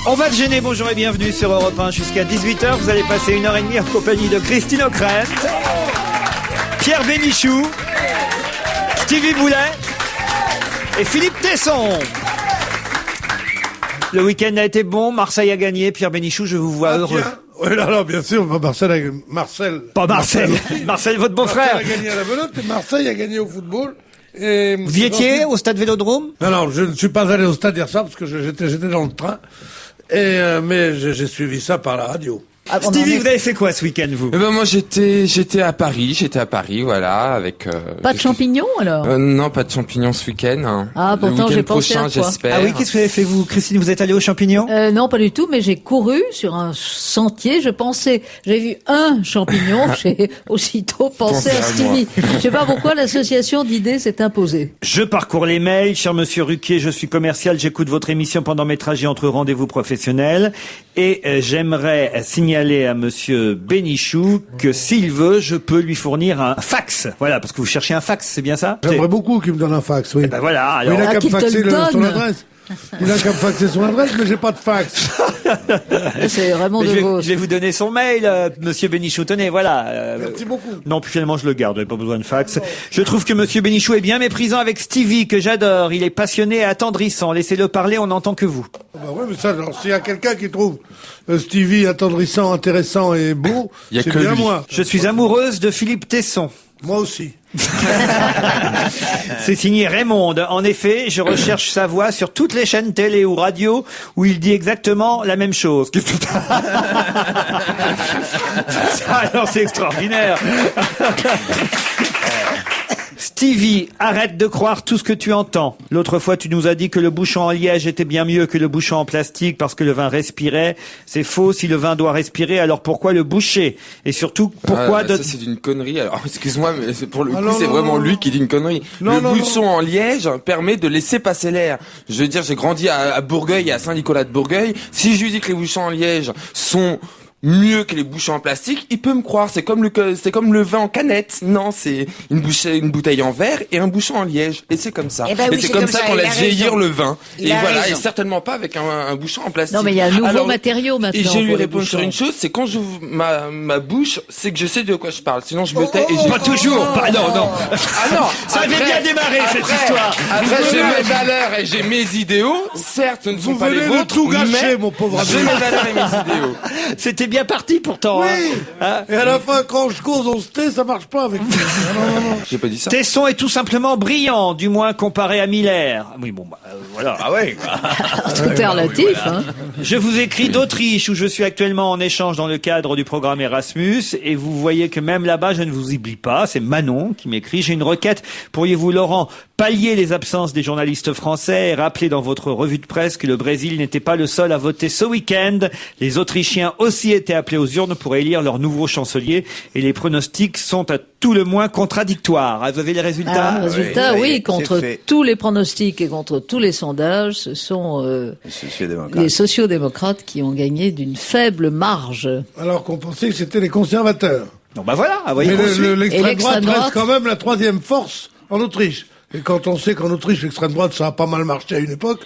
On va te gêner, bonjour et bienvenue sur Europe 1 jusqu'à 18h. Vous allez passer 1h30 en compagnie de Christine O'Krent, Pierre Bénichou, Stevie Boulet et Philippe Tesson. Le week-end a été bon, Marseille a gagné. Pierre Bénichou, je vous vois heureux. Oui, là, bien sûr, Marcel. Pas Marcel. Marcel, votre beau-frère. Marcel a gagné à la belote et Marseille a gagné au football. Et vous y étiez au stade Vélodrome? Non, je ne suis pas allé au stade hier soir parce que j'étais dans le train. Mais j'ai suivi ça par la radio. Ah, Stevie, vous avez fait quoi ce week-end, vous? Eh ben moi j'étais à Paris, voilà, avec. Pas de champignons alors? Non, pas de champignons ce week-end. Hein. Ah, pourtant j'ai pensé à toi. J'espère. Ah oui, qu'est-ce que vous avez fait vous, Christine? Vous êtes allée aux champignons? Non, pas du tout, mais j'ai couru sur un sentier. J'ai vu un champignon, j'ai aussitôt pensé à Stevie. Je sais pas pourquoi l'association d'idées s'est imposée. Je parcours les mails, cher monsieur Ruquier, je suis commercial, j'écoute votre émission pendant mes trajets entre rendez-vous professionnels et j'aimerais signaler à monsieur Bénichou que s'il veut, je peux lui fournir un fax. Voilà, parce que vous cherchez un fax, c'est bien ça? J'aimerais beaucoup qu'il me donne un fax, oui. Eh ben voilà, alors. Il a qu'à me qu'il te faxer le son donne. adresse. Il a qu'à me faxer son adresse, mais j'ai pas de fax. C'est vraiment je vais vous donner son mail, monsieur Bénichou. Tenez, voilà. Merci beaucoup. Non, puis finalement, je le garde. J'ai pas besoin de fax. Je trouve que monsieur Bénichou est bien méprisant avec Stevie, que j'adore. Il est passionné et attendrissant. Laissez-le parler, on n'entend que vous. Bah ouais, mais ça, alors, s'il y a quelqu'un qui trouve Stevie attendrissant, intéressant et beau, c'est que bien lui. moi. Je suis amoureuse de Philippe Tesson. Moi aussi. C'est signé Raymond. En effet, je recherche sa voix sur toutes les chaînes télé ou radio où il dit exactement la même chose. Ça, alors, c'est extraordinaire. Stevie, arrête de croire tout ce que tu entends. L'autre fois, tu nous as dit que le bouchon en liège était bien mieux que le bouchon en plastique parce que le vin respirait. C'est faux. Si le vin doit respirer, alors pourquoi le boucher? Et surtout, pourquoi Ça, c'est une connerie. Alors, excuse-moi, mais pour le coup, c'est vraiment lui qui dit une connerie. Le bouchon en liège permet de laisser passer l'air. Je veux dire, j'ai grandi à Bourgueil et à Saint-Nicolas de Bourgueil. Si je lui dis que les bouchons en liège sont mieux que les bouchons en plastique, il peut me croire. C'est comme le vin en canette. Non, c'est une bouteille en verre et un bouchon en liège. Et c'est comme ça. Eh ben oui, et c'est comme ça qu'on laisse vieillir le vin. Il et a voilà. raison. Et certainement pas avec un bouchon en plastique. Non, mais il y a un nouveau Alors, matériau maintenant. Et j'ai lui pour les répondu sur bouchons. une chose, c'est quand j'ouvre ma bouche, c'est que je sais de quoi je parle. Sinon je me tais et Pas toujours. Pas, non. Ah non. Ça avait Après- bien démarré, cette après- histoire. Après, j'ai mes valeurs et j'ai mes idéaux. Certes, ce ne sont Vous pas les venez de vôtres, tout gâcher, mais mon pauvre ami. j'ai mes valeurs et mes idéaux. C'était bien parti pourtant. Oui. Hein. Et à la fin, quand je cause, on se tait, ça marche pas avec moi. Non. J'ai pas dit ça. Tesson est tout simplement brillant, du moins comparé à Miller. Oui, bon, voilà. Ah ouais. Tout est relatif, hein. Je vous écris d'Autriche, où je suis actuellement en échange dans le cadre du programme Erasmus, et vous voyez que même là-bas, je ne vous oublie pas. C'est Manon qui m'écrit. J'ai une requête. Pourriez-vous, Laurent, pallier les absences des journalistes français et rappeler dans votre revue de presse que le Brésil n'était pas le seul à voter ce week-end. Les Autrichiens aussi étaient appelés aux urnes pour élire leur nouveau chancelier, et les pronostics sont à tout le moins contradictoires. Vous avez les résultats? Résultat, oui, oui, contre c'est fait. tous les pronostics et contre tous les sondages, ce sont les sociodémocrates qui ont gagné d'une faible marge. Alors qu'on pensait que c'était les conservateurs. Non, bah voilà, vous voyez Mais qu'on suit. l'extrême Et l'extrême droite reste droite quand même la troisième force en Autriche. Et quand on sait qu'en Autriche, l'extrême droite, ça a pas mal marché à une époque,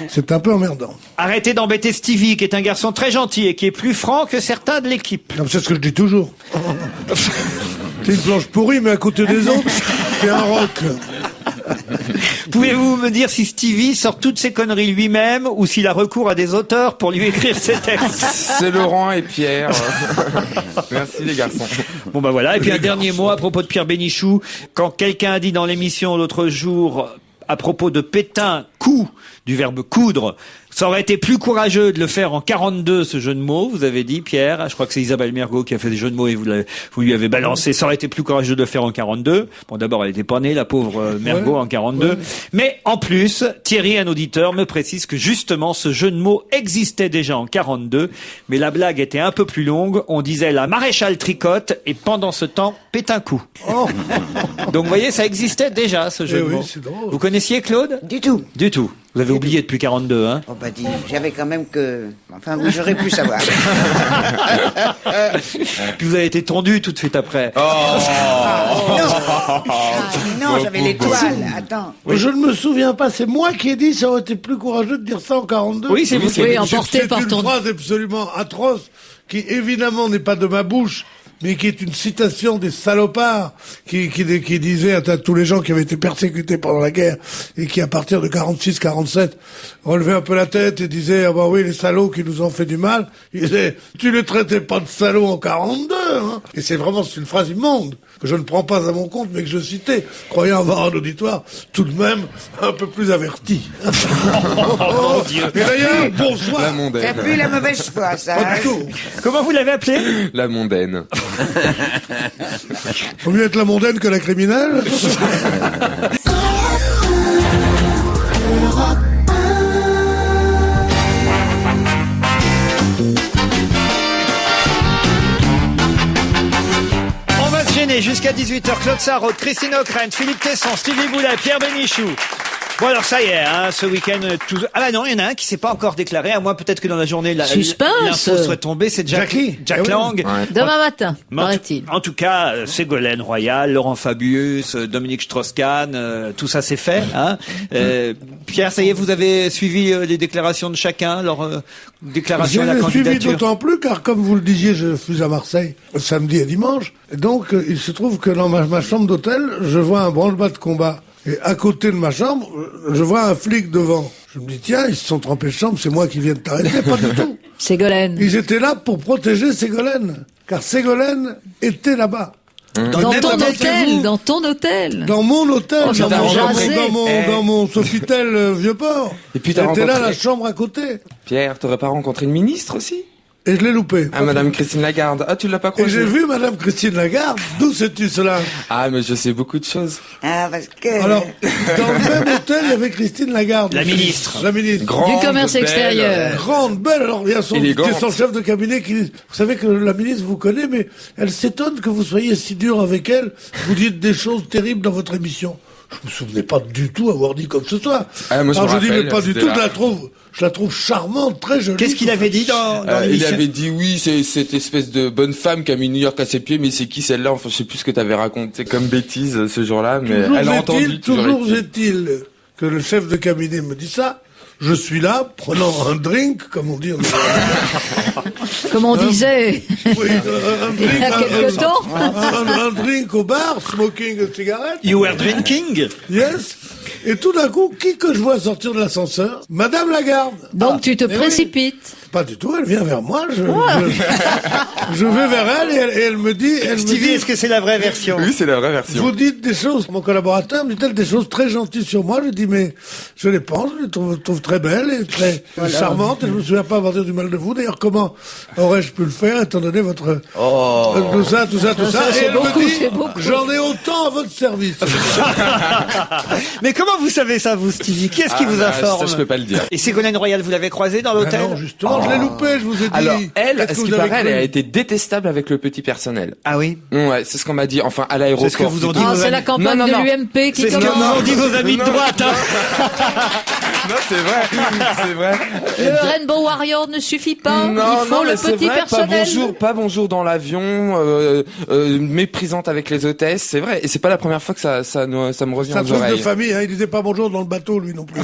c'est un peu emmerdant. Arrêtez d'embêter Stevie, qui est un garçon très gentil et qui est plus franc que certains de l'équipe. C'est ce que je dis toujours. T'es une planche pourrie, mais à côté des autres, t'es un roc. Pouvez-vous me dire si Stevie sort toutes ces conneries lui-même ou s'il a recours à des auteurs pour lui écrire ses textes? C'est Laurent et Pierre. Merci les garçons. Bon bah voilà, et puis un dernier mot à propos de Pierre Bénichou. Quand quelqu'un a dit dans l'émission l'autre jour à propos de Pétain, coup, du verbe coudre, ça aurait été plus courageux de le faire en 42, ce jeu de mots, vous avez dit, Pierre. Je crois que c'est Isabelle Mergo qui a fait des jeux de mots et vous lui avez balancé. Ça aurait été plus courageux de le faire en 42. Bon, d'abord, elle était pas née, la pauvre Mergo, en 42. Ouais. Mais en plus, Thierry, un auditeur, me précise que justement, ce jeu de mots existait déjà en 42. Mais la blague était un peu plus longue. On disait la maréchale tricote et pendant ce temps, Pétain coup. Oh. Donc, vous voyez, ça existait déjà, ce jeu de mots. C'est drôle. Vous connaissiez Claude? Du tout. Du tout. Vous avez oublié depuis 42, hein? Oh bah dis, j'avais quand même que... Enfin, oui, j'aurais pu savoir. Puis vous avez été tondu tout de suite après. Non, j'avais l'étoile, attends. Je ne me souviens pas, c'est moi qui ai dit ça aurait été plus courageux de dire ça en 42. Oui, c'est vous qui avez dit. emporté par C'est ton... une phrase absolument atroce qui évidemment n'est pas de ma bouche, mais qui est une citation des salopards qui disaient à tous les gens qui avaient été persécutés pendant la guerre et qui à partir de 46-47 relevaient un peu la tête et disaient ah bah oui les salauds qui nous ont fait du mal. Ils disaient tu les traitais pas de salauds en 42 hein. Et c'est une phrase immonde que je ne prends pas à mon compte mais que je citais croyant avoir un auditoire tout de même un peu plus averti. Mon Dieu. Et d'ailleurs bonsoir. La mondaine. T'as plus la mauvaise foi, ça. Pas du tout. Comment vous l'avez appelé? La mondaine. Faut mieux être la mondaine que la criminelle. On va se gêner jusqu'à 18h. Claude Sarraute, Christine O'Krent, Philippe Tesson, Stevie Boulet, Pierre Bénichou. Bon alors ça y est, hein, ce week-end tout... Ah bah non, il y en a un qui s'est pas encore déclaré, à moins peut-être que dans la journée Suspense. l'info soit tombée, c'est Jack Lang. Ouais. Demain matin, Mais paraît-il. en tout cas, Ségolène Royal, Laurent Fabius, Dominique Strauss-Kahn, tout ça c'est fait. Hein. Pierre, ça y est, vous avez suivi les déclarations de chacun, leur déclaration à la J'ai suivi candidature. d'autant plus car, comme vous le disiez, je suis à Marseille samedi et dimanche. Et donc, il se trouve que dans ma chambre d'hôtel, je vois un branle-bas de combat. Et à côté de ma chambre, je vois un flic devant. Je me dis, tiens, ils se sont trompés de chambre, c'est moi qui viens de t'arrêter. Pas du tout. Ségolène. Ils étaient là pour protéger Ségolène. Car Ségolène était là-bas. Dans ton Rappelez-vous, hôtel, dans ton hôtel. Dans mon hôtel, Oh, dans, jasé. dans mon Sofitel Vieux-Port. Et puis t'as Elle était là, rencontré- la chambre à côté. Pierre, t'aurais pas rencontré une ministre aussi? Et je l'ai loupé. Ah, Madame Christine Lagarde. Ah, tu l'as pas Et croisée? j'ai vu Madame Christine Lagarde. D'où sais-tu cela? Ah, mais je sais beaucoup de choses. Ah, parce que... Alors, dans le même hôtel, il y avait Christine Lagarde. La ministre. La ministre. Grande, Du commerce belle, extérieur. Grande, belle. Alors, il y a Élégante. son chef de cabinet qui dit, vous savez que la ministre vous connaît, mais elle s'étonne que vous soyez si dur avec elle. Vous dites des choses terribles dans votre émission. Je me souvenais pas du tout avoir dit comme ce soit. Ah, moi, je Alors, me je dis, rappelle, mais pas du c'était tout, là. je la trouve charmante, très jolie. Qu'est-ce qu'il avait dit dans Il l'émission? avait dit oui, c'est cette espèce de bonne femme qui a mis New York à ses pieds, mais c'est qui celle-là? Enfin, je sais plus ce que t'avais raconté comme bêtise ce jour-là, mais elle a entendu. Toujours est-il que le chef de cabinet me dit ça. Je suis là, prenant un drink, comme on dit. Comme on disait. Oui, un drink, Il y a quelque temps. un drink au bar, smoking a cigarette. You were drinking? Yes. Et tout d'un coup, qui que je vois sortir de l'ascenseur? Madame Lagarde. Donc tu te mais oui. précipites. Pas du tout, elle vient vers moi, je vais vers elle et elle me dit, Stevie, est-ce que c'est la vraie version? Oui, c'est la vraie version. vous dites des choses, mon collaborateur me dit des choses très gentilles sur moi. Je dis, mais je les pense, je les trouve très belles et très charmantes, et je me souviens pas avoir dit du mal de vous. D'ailleurs, comment aurais-je pu le faire, étant donné votre... tout ça. c'est Et elle beaucoup, me dit, c'est beaucoup. j'en ai autant à votre service. Mais comment vous savez ça, vous, Stevie? Qui est-ce qui vous informe? Ça, je peux pas le dire. Et Ségolène Royal, vous l'avez croisée dans Ah l'hôtel? non, justement, je l'ai loupé, je vous ai dit. Alors, elle, Qu'est-ce que ce qui vous avez paraît, elle cru a été détestable avec le petit personnel. Ah oui? Ouais, c'est ce qu'on m'a dit. Enfin, à l'aéroport. C'est ce que vous ont dit. Ah, vos c'est amis. la campagne Non, de non. l'UMP qui C'est ce que vous commence. ont dit vos amis de droite, hein? Non, c'est vrai. C'est vrai. Le Rainbow Warrior ne suffit pas. Non, Il faut non, le mais c'est petit vrai, personnel. pas bonjour dans l'avion, méprisante avec les hôtesses, c'est vrai. Et c'est pas la première fois que ça me revient C'est un aux truc de oreilles. famille, hein. Il disait pas bonjour dans le bateau, lui non plus.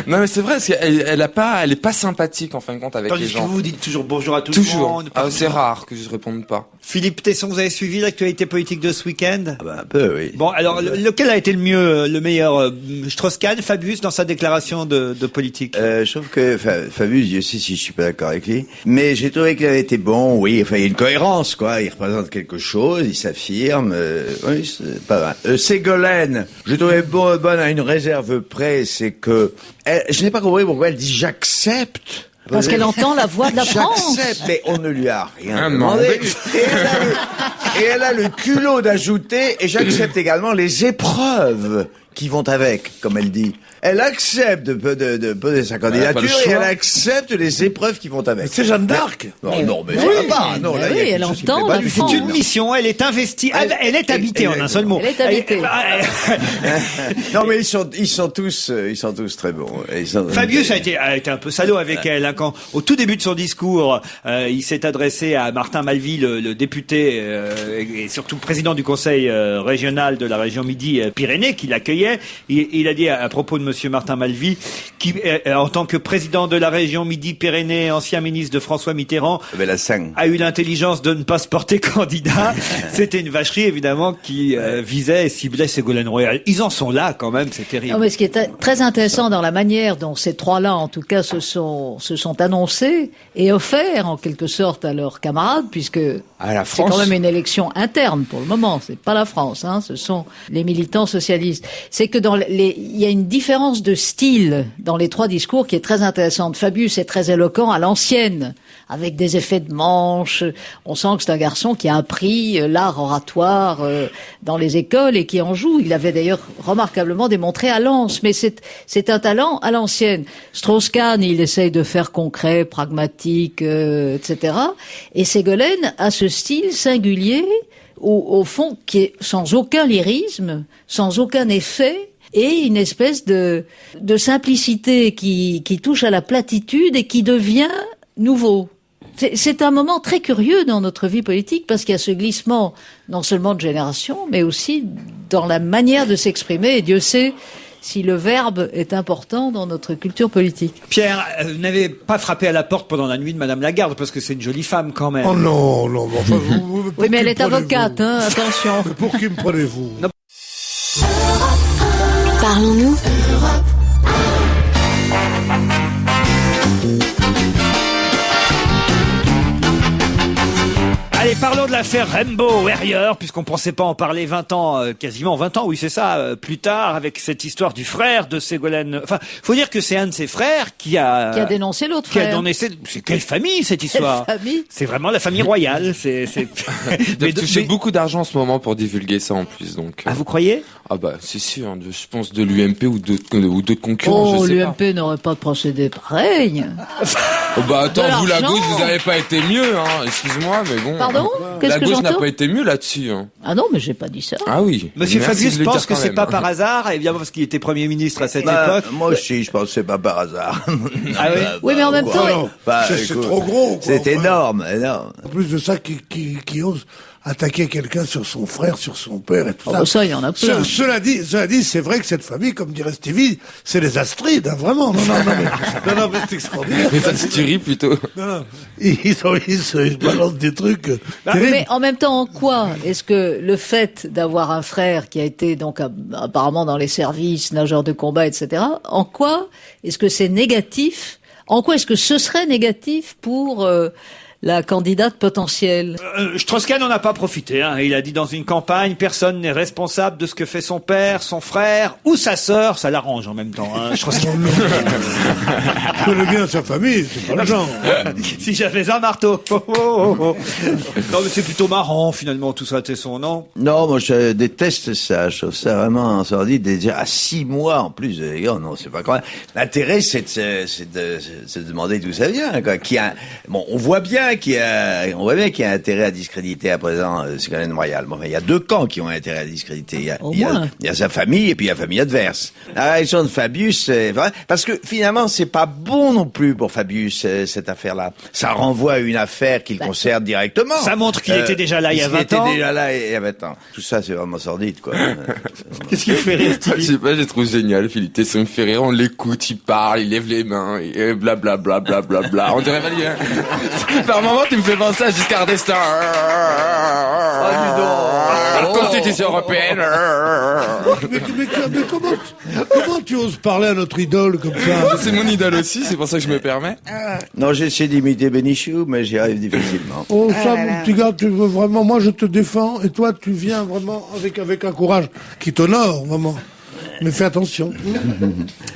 Non, mais c'est vrai, parce qu'elle elle est pas sympathique en fin de compte avec les Tandis que gens. vous dites toujours bonjour à tout le Toujours. monde. Ah, c'est rare que je réponde pas. Philippe Tesson, vous avez suivi l'actualité politique de ce week-end? Un peu, oui. Bon, alors, lequel a été le meilleur? Strauss-Kahn, Fabius, dans sa déclaration de politique? Je trouve que Fabius, je sais si je suis pas d'accord avec lui, mais j'ai trouvé qu'il avait été bon. Oui, enfin, il y a une cohérence, quoi. Il représente quelque chose, il s'affirme. Oui, c'est pas mal. Ségolène, je trouvais bonne à une réserve près, c'est que je n'ai pas compris pourquoi elle dit j'accepte. Parce qu'elle entend la voix de la France. J'accepte, mais on ne lui a rien Ah, demandé. non. Et elle a le culot d'ajouter, et j'accepte également les épreuves qui vont avec, comme elle dit. Elle accepte de poser sa candidature et elle accepte les épreuves qui vont avec. C'est Jeanne d'Arc. Non, mais ça va pas. Non, là, il y a elle quelque chose qui me entend plaît pas la du France. tout. C'est une mission, elle est investie, elle est habitée en un seul mot. Elle est habitée. Non, mais ils sont tous très bons. Fabius a été un peu salaud avec elle, hein, quand, au tout début de son discours, il s'est adressé à Martin Malvy, le député et surtout président du conseil régional de la région Midi-Pyrénées, qui l'accueillait. Il a dit à propos de monsieur Martin Malvy, qui, en tant que président de la région Midi-Pyrénées, ancien ministre de François Mitterrand, a eu l'intelligence de ne pas se porter candidat. C'était une vacherie, évidemment, qui visait et ciblait Ségolène Royal. Ils en sont là, quand même, c'est terrible. Non, mais ce qui est très intéressant dans la manière dont ces trois-là, en tout cas, se sont annoncés et offerts, en quelque sorte, à leurs camarades, puisque c'est quand même une élection interne pour le moment. C'est pas la France, hein. Ce sont les militants socialistes. C'est que il y a une différence de style dans les trois discours qui est très intéressante. Fabius est très éloquent à l'ancienne, avec des effets de manche. On sent que c'est un garçon qui a appris l'art oratoire dans les écoles et qui en joue. Il avait d'ailleurs remarquablement démontré à Lens, mais c'est un talent à l'ancienne. Strauss-Kahn, il essaye de faire concret, pragmatique, etc. Et Ségolène a ce style singulier, au fond, qui est sans aucun lyrisme, sans aucun effet, et une espèce de simplicité qui touche à la platitude et qui devient nouveau. C'est un moment très curieux dans notre vie politique parce qu'il y a ce glissement non seulement de génération, mais aussi dans la manière de s'exprimer. Et Dieu sait si le verbe est important dans notre culture politique. Pierre, vous n'avez pas frappé à la porte pendant la nuit de Madame Lagarde, parce que c'est une jolie femme quand même. Oh non, enfin, oui, mais elle est avocate, hein, attention. Pour qui me prenez-vous? Parlons-nous. Allez, parlons de l'affaire Rainbow Warrior, puisqu'on pensait pas en parler 20 ans, quasiment 20 ans, oui c'est ça, plus tard, avec cette histoire du frère de Ségolène. Enfin, faut dire que c'est un de ses frères qui a dénoncé l'autre frère. C'est quelle famille cette histoire? Quelle famille? C'est vraiment la famille royale. Ils doivent toucher beaucoup d'argent en ce moment pour divulguer ça en plus, donc. Ah, vous croyez? Ah bah c'est sûr, je pense de l'UMP ou d'autres concurrents, je sais pas. l'UMP n'aurait pas procédé pareil. Oh bah attends, vous la gauche, vous avez pas été mieux, hein. Excuse-moi, mais bon. Pardon? Qu'est-ce la que gauche n'a j'entends? pas été mieux là-dessus. Hein. Ah non, mais j'ai pas dit ça. Ah oui. Monsieur Merci Fabius de le pense dire que quand c'est même. pas par hasard, évidemment parce qu'il était Premier ministre à cette époque. Moi aussi, je pense que c'est pas par hasard. Ah oui? Oui, mais en même temps, Non, c'est écoute, trop gros, quoi. C'est Enfin, énorme. En plus de ça, qui ose attaquer quelqu'un sur son frère, sur son père et tout ça. ça, il y en a plein. Cela dit, c'est vrai que cette famille, comme dirait Stevie, c'est les Astrides, hein, vraiment. Non, mais c'est extraordinaire. Les Asturies plutôt. Non, ils se balancent des trucs terribles. Mais en même temps, en quoi est-ce que le fait d'avoir un frère qui a été donc apparemment dans les services, nageur de combat, etc., en quoi est-ce que c'est négatif? En quoi est-ce que ce serait négatif pour la candidate potentielle? Strauss-Kahn n'en a pas profité. Hein. Il a dit dans une campagne, personne n'est responsable de ce que fait son père, son frère ou sa sœur. Ça l'arrange en même temps. Hein, Strauss-Kahn. Je connais bien sa famille, c'est pas le genre. Si j'avais un marteau. Non, mais c'est plutôt marrant finalement tout ça, Tesson, non? Non, moi je déteste ça. Je trouve ça vraiment sordide de dire à 6 mois en plus. Les gars, non, c'est pas correct. L'intérêt, c'est de se demander d'où ça vient. Quoi. On voit bien qu'il y a intérêt à discréditer à présent Ségolène Royal. Bon, il y a deux camps qui ont intérêt à discréditer. Il y a sa famille et puis il y a la famille adverse. La réaction de Fabius, c'est vrai, parce que finalement, c'est pas bon non plus pour Fabius cette affaire-là. Ça renvoie à une affaire qui le concerne directement. Ça montre qu'il était déjà là il y a 20 ans. Il était déjà là il y a 20 ans. Tout ça, c'est vraiment sordide, quoi. Qu'est-ce qui vous fait rire, Je sais pas, j'ai trouvé génial, Philippe Tesson me fait rire, on l'écoute, il parle, il lève les mains, et blablabla, blablabla. On dirait Valérie. Par moment, tu me fais penser à Giscard d'Estaing. La Constitution européenne. Mais comment tu oses parler à notre idole comme ça? C'est mon idole aussi, c'est pour ça que je me permets. Non, j'essaie d'imiter Bénichou, mais j'y arrive difficilement. Oh, ça, mon petit gars, tu veux vraiment, moi je te défends, et toi tu viens vraiment avec un courage qui t'honore, vraiment. Mais fais attention.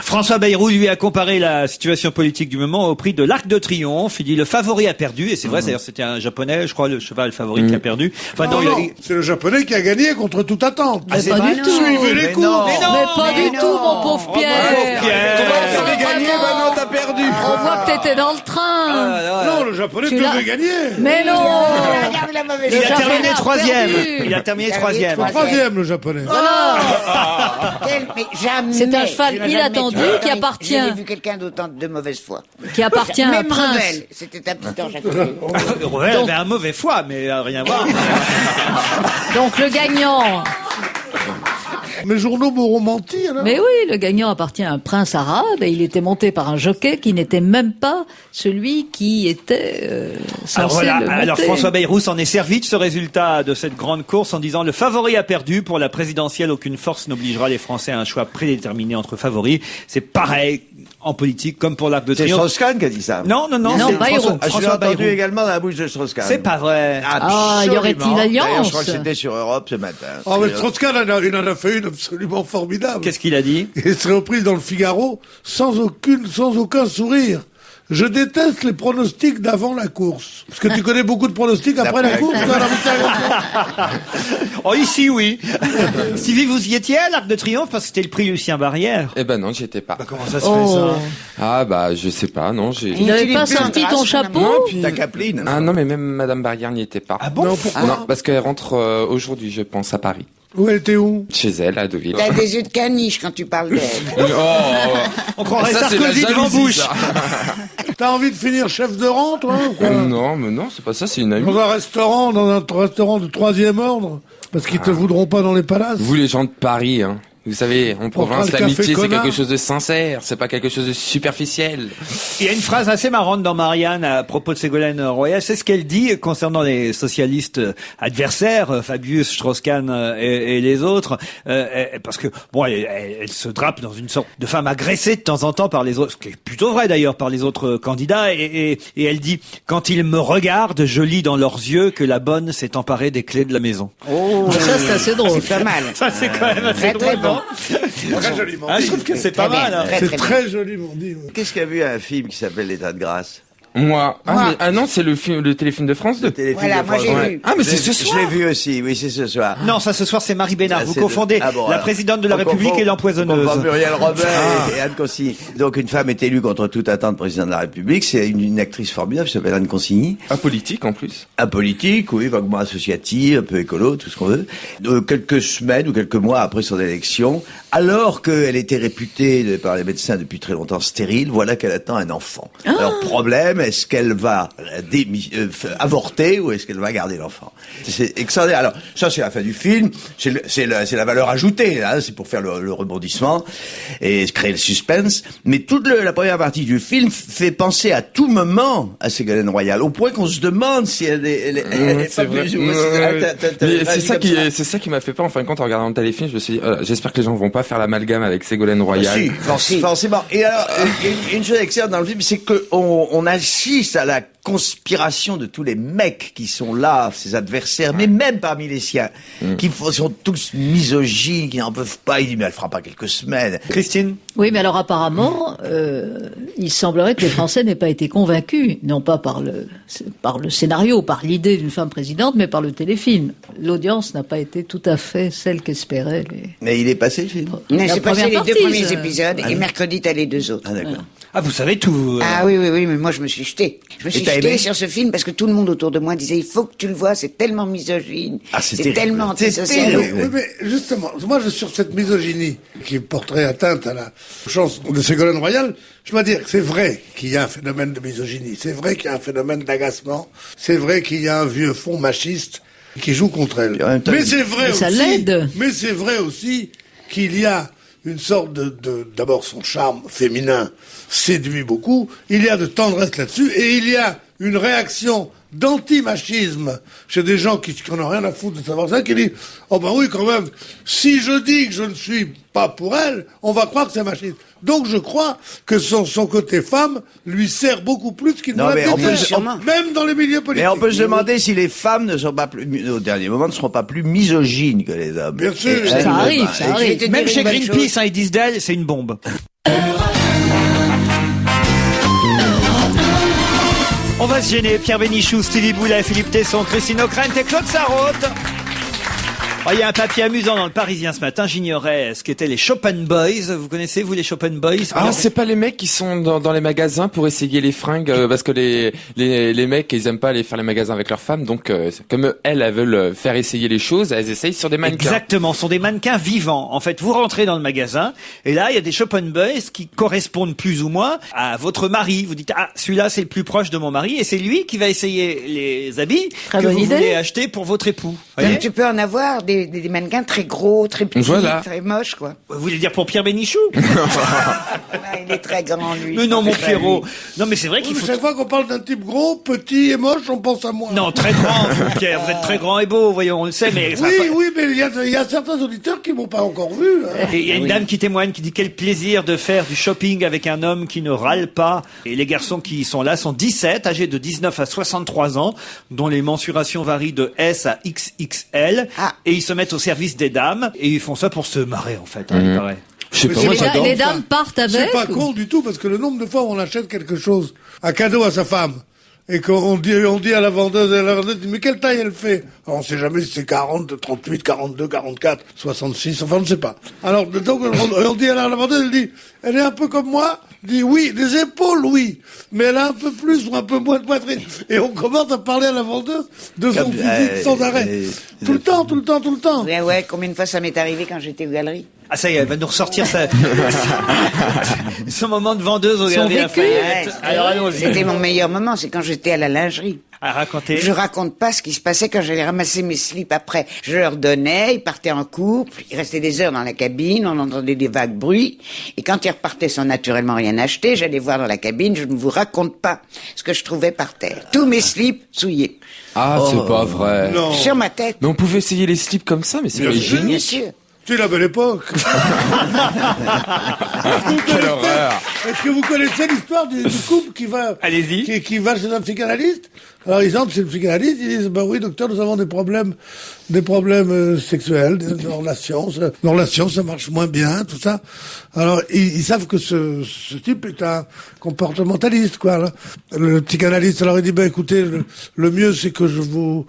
François Bayrou lui a comparé la situation politique du moment au prix de l'Arc de Triomphe. Il dit le favori a perdu, et c'est vrai, d'ailleurs c'était un japonais, je crois, le cheval favori qui a perdu. Enfin, Non, c'est le japonais qui a gagné contre toute attente. Mais pas du tout. Suivez les cours. Mais pas du tout, mon pauvre Pierre. Comment t'avais gagné? Bah non, t'as perdu. On voit que t'étais dans le train. Non, le japonais devait gagner. Mais non. Regarde la mauvaise Il a chose. terminé a troisième. perdu. Il a terminé troisième. Troisième, le japonais. Mais jamais. C'est un cheval je n'ai inattendu jamais- qui appartient. J'ai vu quelqu'un d'autant de mauvaise foi. Qui appartient à un Même prince. Revel, c'était un petit ange à côté. Revel avait un mauvais foie, mais rien à voir. Donc le gagnant. Mes journaux m'auront menti, alors. Mais oui, le gagnant appartient à un prince arabe et il était monté par un jockey qui n'était même pas celui qui était censé le monter. Alors François Bayrou s'en est servi de ce résultat de cette grande course en disant le favori a perdu. Pour la présidentielle, aucune force n'obligera les Français à un choix prédéterminé entre favoris. C'est pareil en politique comme pour l'Arc de C'est Triomphe. Strauss-Kahn qui a dit ça. Non, Non, c'est Bayrou. François, Je l'ai François entendu Bayrou. également dans la bouche de Strauss-Kahn. C'est pas vrai. Ah, y aurait-il Absolument. alliance? D'ailleurs, je crois que c'était sur Europe ce matin. Oh, mais Strauss-Kahn, il en a fait une absolument formidable. Qu'est-ce qu'il a dit? Il serait repris dans le Figaro sans aucun sourire. Je déteste les pronostics d'avant la course. Parce que tu connais beaucoup de pronostics après la course. Toi, Oh, ici, oui. Sylvie, vous y étiez à l'Arc de Triomphe parce que c'était le prix Lucien Barrière. Eh ben non, j'y étais pas. Comment ça se Oh. fait, ça? Ah bah je sais pas, non, j'ai... Il n'avait Tu pas l'es plus sorti en ton grâce, chapeau? Non, puis- Ta capeline. Ah non, mais même Madame Barrière n'y était pas. Ah bon? Non, pourquoi? Non, parce qu'elle rentre aujourd'hui, je pense, à Paris. Où elle était où? Chez elle, à Deauville. T'as des yeux de caniche quand tu parles d'elle. On croirait Ça, c'est Sarkozy la devant jalousie, Bush. ça. T'as envie de finir chef de rang, toi, ou quoi? Non, mais non, c'est pas ça, c'est une amie. Dans un restaurant de 3e ordre? Parce qu'ils te voudront pas dans les palaces? Vous, les gens de Paris, hein. Vous savez, en province, le café l'amitié, c'est connard. quelque chose de sincère, c'est pas quelque chose de superficiel. Il y a une phrase assez marrante dans Marianne à propos de Ségolène Royal. C'est ce qu'elle dit concernant les socialistes adversaires, Fabius, Strauss-Kahn et les autres. Parce que, bon, elle se drape dans une sorte de femme agressée de temps en temps par les autres, ce qui est plutôt vrai d'ailleurs par les autres candidats. Et elle dit, quand ils me regardent, je lis dans leurs yeux que la bonne s'est emparée des clés de la maison. Oh, Ça, c'est assez drôle. c'est pas mal. Ça, c'est quand même assez Très, drôle, très bon. non? Très joliment Ah, je dit. trouve que c'est pas Très bien, mal. Hein. très, C'est très très joliment dit. Ouais. Qu'est-ce qu'il y a vu un film qui s'appelle L'état de grâce? Moi. Moi. Ah non, c'est le film, le téléfilm de France 2. Le téléfilm Voilà, de moi, France. j'ai Ouais. vu. Ah, mais c'est Je ce l'ai- soir. Je l'ai vu aussi, oui, c'est ce soir. Non, ça ce soir c'est Marie Bénard. Ah, Vous c'est confondez ah bon, la alors. présidente de la On République confond- et l'empoisonneuse. on confond Muriel Robert et Anne Consigny. Donc une femme est élue contre toute attente présidente de la République. C'est une actrice formidable qui s'appelle Anne Consigny. Apolitique, en plus. Apolitique, oui, vaguement associative, un peu écolo, tout ce qu'on veut. Quelques semaines ou quelques mois après son élection, alors qu'elle était réputée par les médecins depuis très longtemps stérile, voilà qu'elle attend un enfant. Alors problème, est-ce qu'elle va avorter ou est-ce qu'elle va garder l'enfant? C'est extraordinaire. Alors ça c'est la fin du film, c'est la valeur ajoutée, hein, c'est pour faire le rebondissement et créer le suspense. Mais toute la première partie du film fait penser à tout moment à Ségolène Royal, au point qu'on se demande si elle est C'est pas vrai. plus- Mais t'as c'est dit ça comme qui, c'est ça qui m'a fait peur en fin de compte en regardant le téléfilm. Je me suis dit, j'espère que les gens vont pas faire l'amalgame avec Ségolène Royal. Si, forcément. Et alors, une chose excellente dans le film, c'est que on assiste à la conspiration de tous les mecs qui sont là, ses adversaires, mais même parmi les siens, qui sont tous misogynes, qui n'en peuvent pas. Il dit, mais elle fera pas quelques semaines. Christine? Oui, mais alors apparemment, il semblerait que les Français n'aient pas été convaincus, non pas par le scénario, par l'idée d'une femme présidente, mais par le téléfilm. L'audience n'a pas été tout à fait celle qu'espéraient les... Mais il est passé, le film. Mais La j'ai passé première les deux partie, premiers ça. épisodes et mercredi t'as les deux autres. Ah, d'accord. Ah, vous savez tout. Ah oui, mais moi je me suis jetée. Je me suis t'as aimé jetée sur ce film parce que tout le monde autour de moi disait il faut que tu le vois, c'est tellement misogyne, Ah, c'est c'est terrible. tellement C'est antisocial. terrible. Oui, mais justement, moi, sur cette misogynie qui porterait atteinte à la chance de Ségolène Royal, je dois dire que c'est vrai qu'il y a un phénomène de misogynie, c'est vrai qu'il y a un phénomène d'agacement, c'est vrai qu'il y a un vieux fond machiste qui joue contre elle. Et en même temps, Mais c'est vrai Mais ça aussi, l'aide. mais c'est vrai aussi qu'il y a une sorte d'abord son charme féminin séduit beaucoup, il y a de tendresse là-dessus, et il y a une réaction d'anti-machisme chez des gens qui en ont rien à foutre de savoir ça, qui disent « Oh ben oui, quand même, si je dis que je ne suis pas pour elle, on va croire que c'est machiste. » Donc je crois que son côté femme lui sert beaucoup plus qu'il ne l'a fait, même dans les milieux politiques. Mais on peut se demander si les femmes ne sont pas plus, au dernier moment, ne seront pas plus misogynes que les hommes. Bien sûr. Ça arrive, ça arrive. Même chez Greenpeace, ils disent d'elle, c'est une bombe. On va se gêner. Pierre Bénichou, Stevie Boulet, Philippe Tesson, Christine O'Krent et Claude Sarraute. Oh, il y a un papier amusant dans le Parisien ce matin. J'ignorais ce qu'étaient les Chopin Boys. Vous connaissez, vous, les Chopin Boys? Ah, c'est pas les mecs qui sont dans les magasins pour essayer les fringues, parce que les mecs, ils aiment pas aller faire les magasins avec leurs femmes, donc comme elles veulent faire essayer les choses, elles essayent sur des mannequins. Exactement, ce sont des mannequins vivants. En fait, vous rentrez dans le magasin, et là, il y a des Chopin Boys qui correspondent plus ou moins à votre mari. Vous dites, ah, celui-là, c'est le plus proche de mon mari, et c'est lui qui va essayer les habits que vous voulez acheter pour votre époux. Donc tu peux en avoir des mannequins très gros, très petits, très moches, quoi. Vous voulez dire pour Pierre Bénichou? Il est très grand, lui. Mais non, mon Pierrot. Non, mais c'est vrai qu'il faut... Chaque fois qu'on parle d'un type gros, petit et moche, on pense à moi. Non, très grand, vous, Pierre. Vous êtes très grand et beau, voyons, on le sait, mais... Oui, mais il y a certains auditeurs qui m'ont pas encore vu. Hein. Et il y a une dame qui témoigne, qui dit quel plaisir de faire du shopping avec un homme qui ne râle pas. Et les garçons qui sont là sont 17, âgés de 19 à 63 ans, dont les mensurations varient de S à XXL. Et ils se mettent au service des dames, et ils font ça pour se marrer, en fait, il paraît. Je sais pas, moi, les dames partent avec. C'est pas con du tout, parce que le nombre de fois où on achète quelque chose, un cadeau à sa femme, et qu'on dit à la vendeuse, et la vendeuse dit, mais quelle taille elle fait? Alors, on sait jamais si c'est 40, 38, 42, 44, 66, enfin, on ne sait pas. Alors, donc, on dit à la vendeuse, elle dit, elle est un peu comme moi? Dit oui, des épaules, oui, mais elle a un peu plus ou un peu moins de poitrine. Et on commence à parler à la vendeuse de son physique sans arrêt. Tout le temps. Ouais, combien de fois ça m'est arrivé quand j'étais aux galeries? Ah ça y est, elle va nous ressortir son moment de vendeuse au Galeries Lafayette. Alors allons-y. C'était mon meilleur moment, c'est quand j'étais à la lingerie. À raconter. Je raconte pas ce qui se passait quand j'allais ramasser mes slips après. Je leur donnais, ils partaient en couple, ils restaient des heures dans la cabine, on entendait des vagues bruits, et quand ils repartaient sans naturellement rien acheter, j'allais voir dans la cabine, je ne vous raconte pas ce que je trouvais par terre. Tous mes slips souillés. Ah, c'est pas vrai. Non. Sur ma tête. Mais on pouvait essayer les slips comme ça, mais c'est génial. Bien sûr. C'est la belle époque. Quelle horreur. Est-ce que vous connaissez l'histoire du couple qui va, allez-y, qui va chez un psychanalyste? Alors ils entrent chez le psychanalyste, ils disent, bah oui, docteur, nous avons des problèmes sexuels, des relations, ça marche moins bien, tout ça. Alors ils savent que ce type est un comportementaliste, quoi. Là. Le psychanalyste, alors il dit, bah écoutez, le mieux c'est que je vous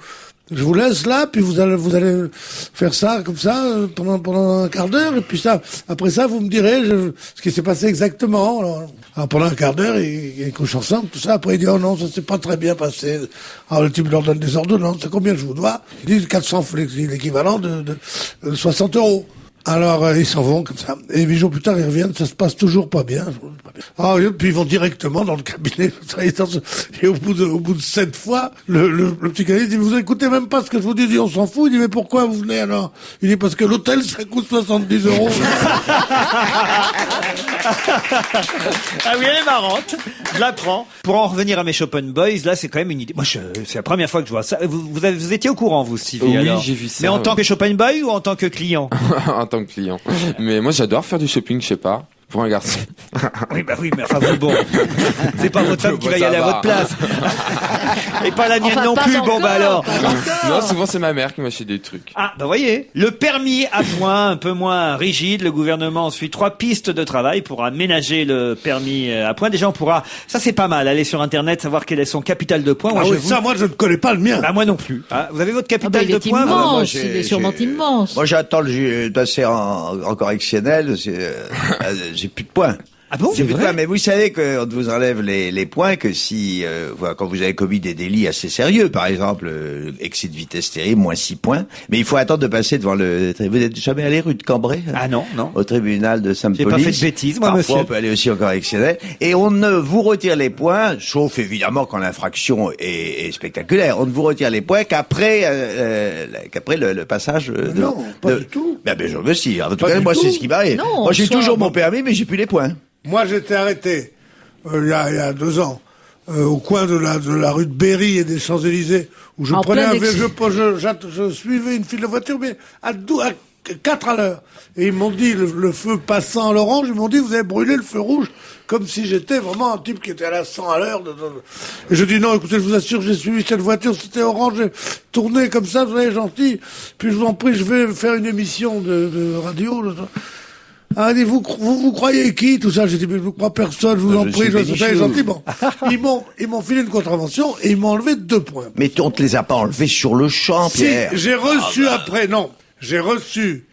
laisse là, puis vous allez faire ça comme ça pendant un quart d'heure, et puis ça, après ça, vous me direz ce qui s'est passé exactement. Alors pendant un quart d'heure, ils couchent ensemble, tout ça. Après, il dit oh non, ça s'est pas très bien passé. Alors le type leur donne des ordonnances. C'est combien je vous dois? Il dit 400, l'équivalent de 60 €. Alors ils s'en vont comme ça. Et 8 jours plus tard, ils reviennent, ça se passe toujours pas bien. Ah, et puis ils vont directement dans le cabinet. Et au bout de 7 fois, le psychanalyste dit, vous écoutez même pas ce que je vous dis, on s'en fout. Il dit, mais pourquoi vous venez alors? Il dit, parce que l'hôtel, ça coûte 70 €. Ah oui, elle est marrante. Je la prends. Pour en revenir à mes Chopin Boys, là, c'est quand même une idée. Moi, c'est la première fois que je vois ça. Vous étiez au courant, vous, Stevie? Oui, alors j'ai vu ça. Mais en tant que Chopin Boy ou en tant que client? En tant que client. Mais moi, j'adore faire du shopping, je sais pas. Pour un garçon. Oui, mais enfin, bon. C'est pas votre femme qui va y aller à votre place. Et pas la mienne non plus, bon, bah alors. Non, souvent c'est ma mère qui m'achète des trucs. Ah, bah voyez. Le permis à points, un peu moins rigide. Le gouvernement suit 3 pistes de travail pour aménager le permis à points. Déjà, on pourra, ça c'est pas mal, aller sur Internet, savoir quel est son capital de points. Moi, moi je ne connais pas le mien. Bah, moi non plus. Ah, vous avez votre capital de points? Immense, il est sûrement immense. Moi, j'attends de passer en correctionnel. J'ai plus de points. Ah bon? C'est vrai? Mais vous savez qu'on vous enlève les points que si, quand vous avez commis des délits assez sérieux, par exemple, excès de vitesse terrible, moins 6 points. Mais il faut attendre de passer devant vous n'êtes jamais allé rue de Cambrai? Ah non. Au tribunal de Saint-Police. J'ai pas fait de bêtises, moi, monsieur. Parfois, on peut aller aussi en correctionnel. Et on ne vous retire les points, sauf évidemment quand l'infraction est spectaculaire. On ne vous retire les points qu'après le passage Non, pas du tout. Ben, je me suis. En tout cas, moi, c'est ce qui m'arrive. Moi, j'ai toujours mon permis, mais j'ai plus les points. Moi, j'étais arrêté il y a 2 ans au coin de la rue de Berry et des Champs-Élysées, où je prenais je suivais une file de voitures, mais à 4 à l'heure. Et ils m'ont dit, le feu passant à l'orange, ils m'ont dit, vous avez brûlé le feu rouge, comme si j'étais vraiment un type qui était à la 100 à l'heure. Et je dis, non, écoutez, je vous assure, j'ai suivi cette voiture, c'était orange, j'ai tourné comme ça, vous êtes gentil. Puis je vous en prie, je vais faire une émission de radio. Ah, dit, vous croyez qui, tout ça? J'ai dit, mais je ne crois personne, je vous en prie, je suis gentil. Bon. Ils m'ont filé une contravention et ils m'ont enlevé 2 points. Mais on te les a pas enlevés sur le champ, Pierre. Si, j'ai reçu après, non. J'ai reçu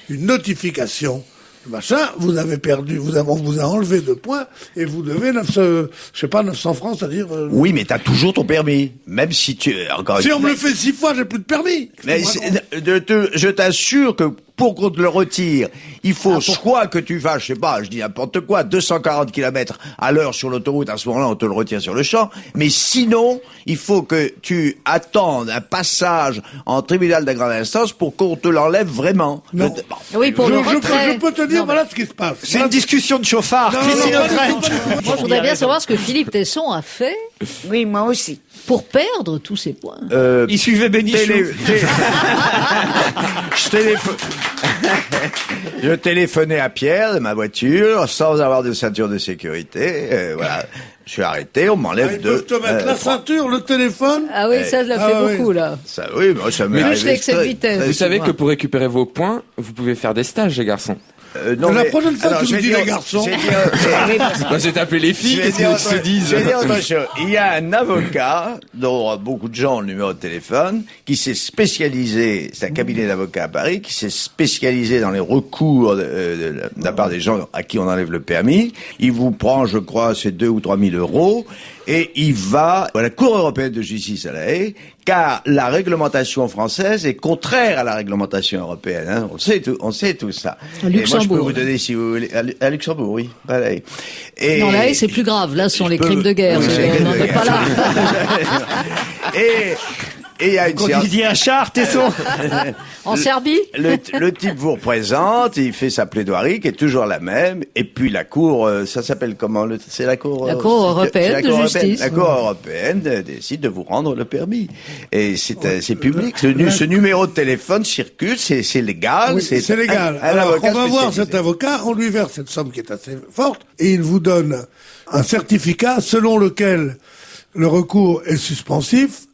une notification, machin, vous avez perdu, on vous a enlevé 2 points, et vous devez 900 francs, c'est-à-dire... Oui, mais t'as toujours ton permis. Même si on me le fait 6 fois, j'ai plus de permis. Mais je t'assure que pour qu'on te le retire, il faut soit que tu vas, je sais pas, je dis n'importe quoi, 240 km à l'heure sur l'autoroute, à ce moment-là, on te le retire sur le champ. Mais sinon, il faut que tu attendes un passage en tribunal de grande instance pour qu'on te l'enlève vraiment. Non. Oui, pour le retrait. Je peux te dire, voilà ce qui se passe. C'est une discussion de chauffard. Moi, je voudrais bien savoir ce que Philippe Tesson a fait. Oui, moi aussi. Pour perdre tous ces points. Il suivait Bénichou. Je téléphonais à Pierre de ma voiture sans avoir de ceinture de sécurité. Voilà, je suis arrêté, on m'enlève Ils peuvent te mettre la ceinture, le téléphone. Ah oui, ça l'a fait beaucoup là. Ça, oui, moi ça m'est arrivé. Juste avec cette vitesse. Vous savez que pour récupérer vos points, vous pouvez faire des stages, les garçons. Non, la prochaine fois que tu me dis les garçons. J'ai tapé les filles, qu'est-ce qu'ils se disent? Je vais dire autre chose. Il y a un avocat, dont beaucoup de gens ont le numéro de téléphone, qui s'est spécialisé, c'est un cabinet d'avocats à Paris, qui s'est spécialisé dans les recours de la part des gens à qui on enlève le permis. Il vous prend, je crois, c'est 2 ou 3 000 euros, et il va à la Cour européenne de justice à La Haye, car la réglementation française est contraire à la réglementation européenne. Hein. On sait tout ça. À Luxembourg. Et moi, je peux vous donner, si vous voulez, à Luxembourg, oui. Voilà. Et non, là, c'est plus grave. Là, ce sont les crimes de guerre. Oui, on n'en est pas là. Et il y a une Quand il dit un char, Tesson. En Serbie? Le type vous représente, il fait sa plaidoirie qui est toujours la même, et puis la cour, ça s'appelle comment? C'est la cour européenne de justice. La cour européenne décide de vous rendre le permis. Et c'est public. Ce numéro de téléphone circule, c'est légal. Oui, c'est légal. Alors, on va voir cet avocat, on lui verse cette somme qui est assez forte, et il vous donne un certificat selon lequel le recours est suspensif.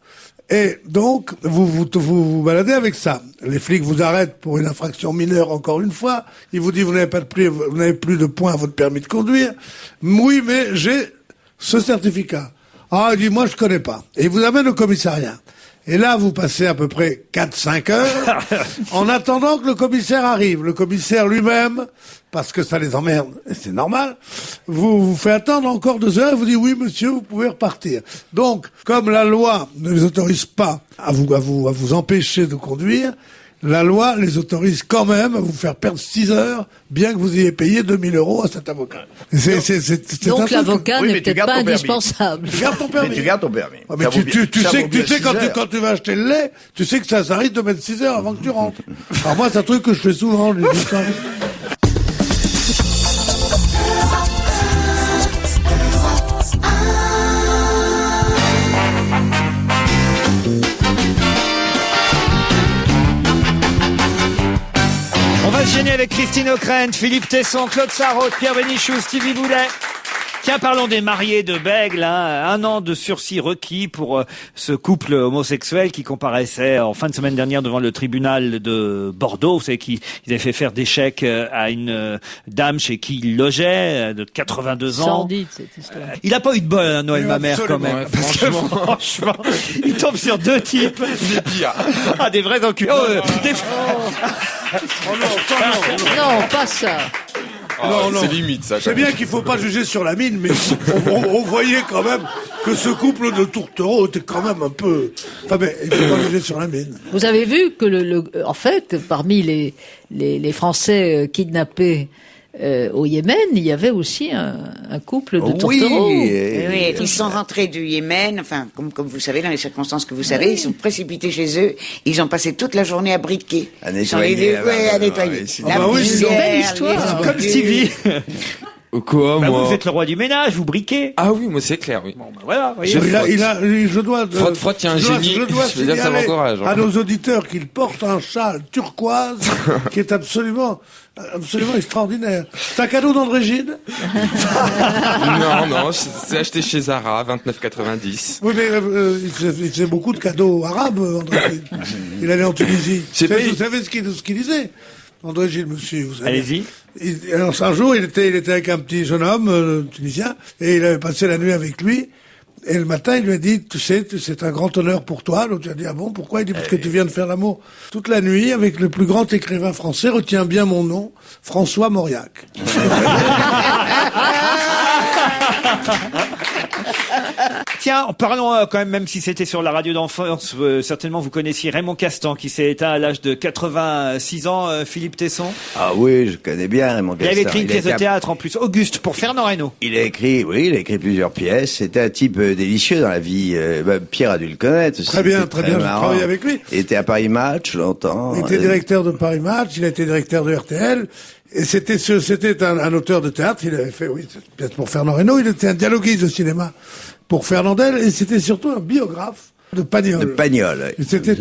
Et donc, vous baladez avec ça. Les flics vous arrêtent pour une infraction mineure encore une fois. Ils vous disent, vous n'avez plus de points à votre permis de conduire. Oui, mais j'ai ce certificat. Ah, il dit, moi, je connais pas. Et il vous amène au commissariat. Et là, vous passez à peu près 4-5 heures en attendant que le commissaire arrive. Le commissaire lui-même, parce que ça les emmerde, et c'est normal, vous fait attendre encore 2 heures et vous dit oui, monsieur, vous pouvez repartir. Donc, comme la loi ne les autorise pas à vous empêcher de conduire, la loi les autorise quand même à vous faire perdre 6 heures, bien que vous ayez payé 2 000 euros à cet avocat. Donc l'avocat n'est peut-être pas indispensable. Tu gardes ton permis. Mais tu gardes ton permis. Ah, mais tu sais quand tu vas acheter le lait, tu sais que ça risque de mettre 6 heures avant que tu rentres. Alors moi, c'est un truc que je fais souvent. On va se gêner avec Christine O'Krent, Philippe Tesson, Claude Sarraute, Pierre Bénichou, Stevie Boulet. Tiens, parlons des mariés de Bègle, hein. 1 an de sursis requis pour ce couple homosexuel qui comparaissait en fin de semaine dernière devant le tribunal de Bordeaux. Vous savez qu'ils avaient fait faire des chèques à une dame chez qui il logeait, de 82 ans. Sordide, cette histoire. Il a pas eu de bol, hein, Noël Mamère, quand même. Ouais, parce que franchement, il tombe sur 2 types. Des pires. Ah, des vrais enculés. Non, pas ça. Non. C'est limite, ça. C'est bien qu'il faut pas juger sur la mine, mais on voyait quand même que ce couple de tourtereaux était quand même un peu... Enfin, mais il faut pas juger sur la mine. Vous avez vu que en fait, parmi les Français kidnappés au Yémen, il y avait aussi un couple de tourtereaux. Oui, ils sont rentrés du Yémen, enfin, comme vous savez, dans les circonstances que vous savez, ils sont précipités chez eux, ils ont passé toute la journée à briquer. À nettoyer. À nettoyer. Ah bah oui, c'est une belle histoire. Comme Stevie. Quoi, moi? Vous êtes le roi du ménage, vous briquez. Ah oui, moi c'est clair, oui. Bon, voilà, vous voyez. Je dois. Frotte, il y a un génie. Je dois veux dire, ça m'encourage. à nos auditeurs qu'il porte un châle turquoise qui est absolument extraordinaire. C'est un cadeau d'André Gide? Non, c'est acheté chez Zara, 29,90. Oui, mais il faisait beaucoup de cadeaux arabes, André Gide. Il allait en Tunisie. Vous savez ce qu'il disait? André Gide, monsieur, vous savez. Allez-y. Alors, un jour, il était avec un petit jeune homme tunisien, et il avait passé la nuit avec lui. Et le matin, il lui a dit, tu sais, c'est un grand honneur pour toi. L'autre lui a dit, ah bon, pourquoi? Il dit, parce que tu viens de faire l'amour toute la nuit avec le plus grand écrivain français. Retiens bien mon nom, François Mauriac. Tiens, parlons quand même si c'était sur la radio d'enfance, certainement vous connaissiez Raymond Castan, qui s'est éteint à l'âge de 86 ans, Philippe Tesson. Ah oui, je connais bien Raymond Castan. Il avait écrit une pièce de théâtre en plus, Auguste, pour Fernand Reynaud. Il a écrit plusieurs pièces. C'était un type délicieux dans la vie. Pierre a dû le connaître. Très bien, j'ai travaillé avec lui. Il était à Paris Match longtemps. Il était directeur de Paris Match, il a été directeur de RTL. Et c'était un auteur de théâtre, il avait fait, oui, cette pièce pour Fernand Reynaud, il était un dialoguiste de cinéma pour Fernandel, et c'était surtout un biographe de Pagnol. De Pagnol. Et c'était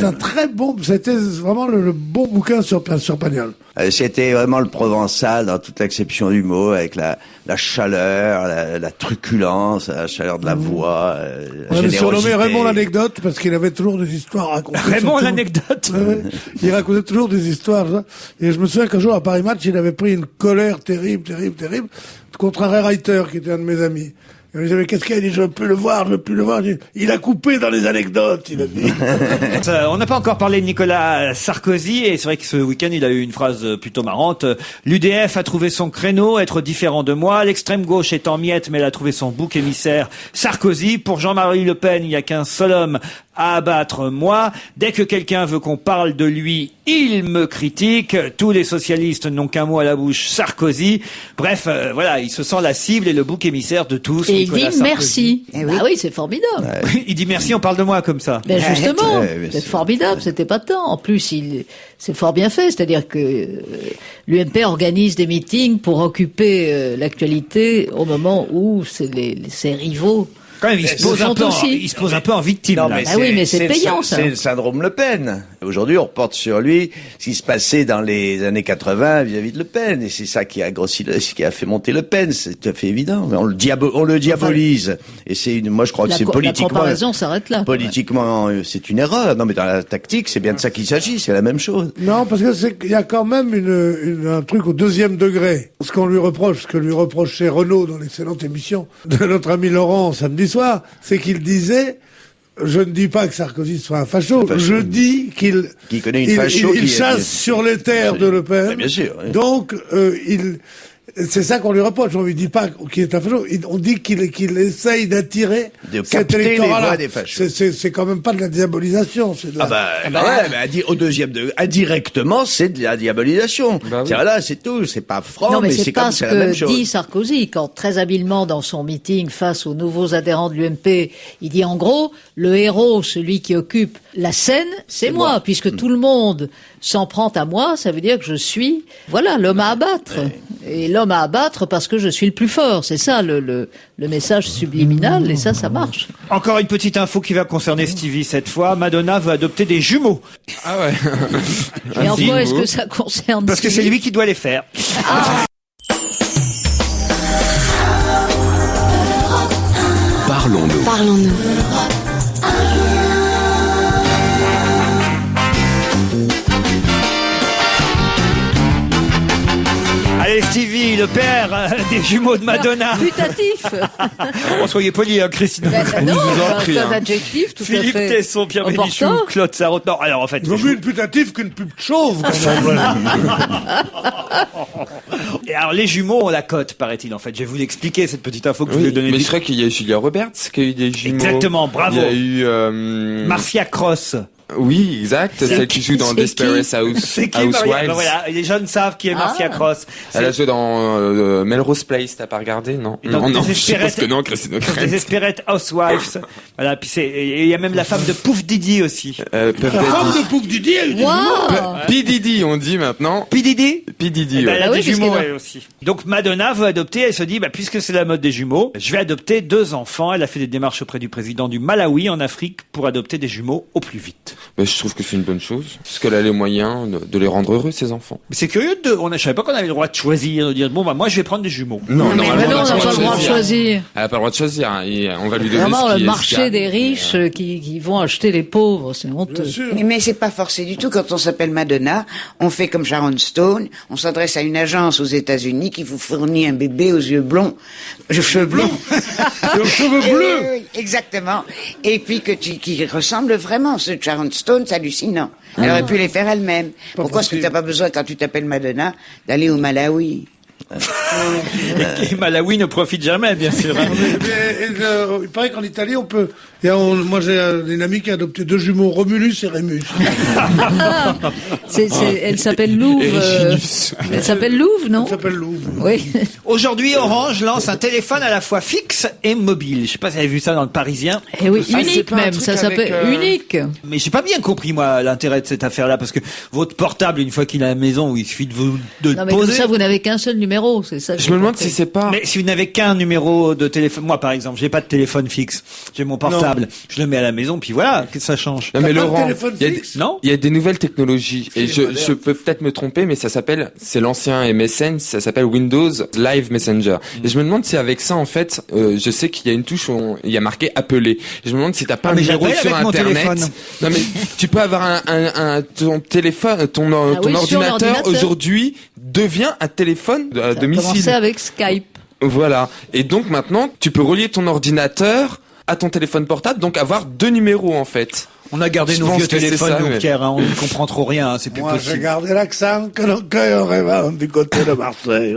c'était vraiment le bon bouquin sur Pagnol. C'était vraiment le provençal dans toute l'acception du mot, avec la chaleur, la truculence, la chaleur de la voix, la On avait générosité. surnommé Raymond l'anecdote, parce qu'il avait toujours des histoires à raconter. Raymond l'anecdote. Ouais. Il racontait toujours des histoires. Ça. Et je me souviens qu'un jour, à Paris Match, il avait pris une colère terrible, contre un writer qui était un de mes amis. Il me disait, mais qu'est-ce qu'il a dit? Je veux plus le voir. Il a coupé dans les anecdotes, il a dit. On n'a pas encore parlé de Nicolas Sarkozy, et c'est vrai que ce week-end, il a eu une phrase plutôt marrante. L'UDF a trouvé son créneau, être différent de moi. L'extrême gauche est en miettes, mais elle a trouvé son bouc émissaire, Sarkozy. Pour Jean-Marie Le Pen, il n'y a qu'un seul homme à abattre, moi. Dès que quelqu'un veut qu'on parle de lui, il me critique. Tous les socialistes n'ont qu'un mot à la bouche, Sarkozy. Bref, voilà, il se sent la cible et le bouc émissaire de tous. Et Nicolas il dit Sarkozy. merci. Ah oui, c'est formidable. Ouais. Il dit merci, on parle de moi comme ça. Ben justement, Ouais, c'est formidable, c'était pas tant. En plus, c'est fort bien fait, c'est-à-dire que l'UMP organise des meetings pour occuper l'actualité au moment où ses rivaux. Quand même, il se pose un peu en victime. Non, là. mais Ah oui, mais c'est payant, ça. C'est le syndrome Le Pen. Aujourd'hui, on reporte sur lui ce qui se passait dans les années 80 vis-à-vis de Le Pen. Et c'est ça qui a grossi, qui a fait monter Le Pen. C'est tout à fait évident. Mais on le diabolise. Et moi, je crois que c'est politiquement. La comparaison s'arrête là. Politiquement, c'est une erreur. Non, mais dans la tactique, c'est bien de ça qu'il s'agit. C'est la même chose. Non, parce que il y a quand même un truc au deuxième degré. Ce que lui reprochait Renaud dans l'excellente émission de notre ami Laurent samedi soir, c'est qu'il disait, je ne dis pas que Sarkozy soit un facho, je dis qu'il connaît une facho il chasse sur les terres de Le Pen. Mais bien sûr. Oui. Donc, c'est ça qu'on lui reproche. On lui dit pas qu'il est un facho. On dit qu'il essaye d'attirer cet électorat-là. C'est quand même pas de la diabolisation. C'est de la... au deuxième degré, indirectement, c'est de la diabolisation. Bah oui. Tiens, là, c'est tout. C'est pas franc, Non, mais c'est pas comme ce c'est la même que chose. dit Sarkozy quand très habilement dans son meeting face aux nouveaux adhérents de l'UMP, il dit en gros, le héros, celui qui occupe la scène, c'est moi, puisque tout le monde s'en prend à moi, ça veut dire que je suis, l'homme à abattre. Ouais. Et l'homme à abattre parce que je suis le plus fort. C'est ça le message subliminal, et ça marche. Encore une petite info qui va concerner Stevie cette fois. Madonna veut adopter des jumeaux. Ah ouais. Et en quoi est-ce que ça concerne Parce que c'est lui qui doit les faire. Ah. Parlons-nous. Allez Stevie, le père des jumeaux de Madonna. Putatif. Soyez poli, hein, Christine. Non, prie, c'est un adjectif tout Philippe à fait. Tesson, Pierre Bénichou, Claude Sarraute. Non, alors en fait. Ils ont vu une putative qu'une pub chauve, quand même. Et alors les jumeaux ont la cote, paraît-il. En fait, je vais vous l'expliquer cette petite info que je vous ai donnée. Mais je crois qu'il y a Julia Roberts qui a eu des jumeaux. Exactement, bravo. Il y a eu Marcia Cross. Oui, exact. Celle qui joue dans Desperate C'est qui, Maria? Housewives. Ben voilà, les jeunes savent qui est Marcia Cross. Elle a joué dans Melrose Place, t'as pas regardé? Non. Non, je pense que non, Christine O'Krent. Desperate Housewives. Voilà, puis il y a même la femme de Pouf Didi aussi. La femme de Pouf Didi a eu des jumeaux. P. Diddy, on dit maintenant. P. Diddy? P. Diddy, Elle a oui, des jumeaux, elle aussi. Donc Madonna veut adopter, elle se dit, puisque c'est la mode des jumeaux, je vais adopter 2 enfants. Elle a fait des démarches auprès du président du Malawi en Afrique pour adopter des jumeaux au plus vite. Je trouve que c'est une bonne chose, parce qu'elle a les moyens de les rendre heureux, ses enfants. Mais c'est curieux je savais pas qu'on avait le droit de choisir, de dire, moi je vais prendre des jumeaux. Non, on n'a pas le droit de choisir. Elle a pas le droit de choisir, hein. On va lui donner Vraiment, ce qui le est marché des riches qui vont acheter les pauvres, c'est honteux. Mais c'est pas forcé du tout. Quand on s'appelle Madonna, on fait comme Sharon Stone, on s'adresse à une agence aux États-Unis qui vous fournit un bébé aux yeux blonds, cheveux blonds. Aux cheveux bleus. Oui, exactement. Et puis qui ressemble vraiment. Ceux de Sharon Stone, c'est hallucinant. Elle aurait pu les faire elle-même. Pourquoi est-ce que t'as pas besoin, quand tu t'appelles Madonna, d'aller au Malawi? Et Malawi ne profite jamais, bien sûr. Hein. Il paraît qu'en Italie, on peut... moi, j'ai une amie qui a adopté 2 jumeaux, Romulus et Rémus. Elle s'appelle Louve. Elle s'appelle Louve, non? Elle s'appelle Louve. Oui. Aujourd'hui, Orange lance un téléphone à la fois fixe et mobile. Je sais pas si vous avez vu ça dans le Parisien. Et oui, c'est unique pas un même, truc ça s'appelle avec, unique. Mais j'ai pas bien compris, moi, l'intérêt de cette affaire-là, parce que votre portable, une fois qu'il est à la maison, il suffit de le Non mais comme poser. ça, vous n'avez qu'un seul numéro, c'est ça. Je me demande si c'est pas... Mais si vous n'avez qu'un numéro de téléphone, moi par exemple, j'ai pas de téléphone fixe, j'ai mon portable, je le mets à la maison, puis voilà, qu'est-ce que ça change? Non, mais T'as pas de Laurent, téléphone il y a fixe Non? il y a des nouvelles technologies et je peux peut-être me tromper, mais c'est l'ancien MSN, ça s'appelle Windows Live Messenger. Et je me demande si avec ça, en fait, je sais qu'il y a une touche où il y a marqué appeler. Et je me demande si t'as pas un mais numéro j'appelle sur avec mon Internet. téléphone. Non mais tu peux avoir ton téléphone, ton oui, sur ordinateur l'ordinateur. aujourd'hui devient un téléphone à Ça a domicile. commencé avec Skype. Voilà. Et donc maintenant, tu peux relier ton ordinateur à ton téléphone portable, donc avoir 2 numéros en fait. On a gardé Je nos pense vieux que c'est téléphones, ça, nous, mais- Pierre, hein, on ne comprend trop rien, hein, c'est plus Moi, j'ai possible. gardé l'accent que l'on cueille en rêvant du côté de Marseille.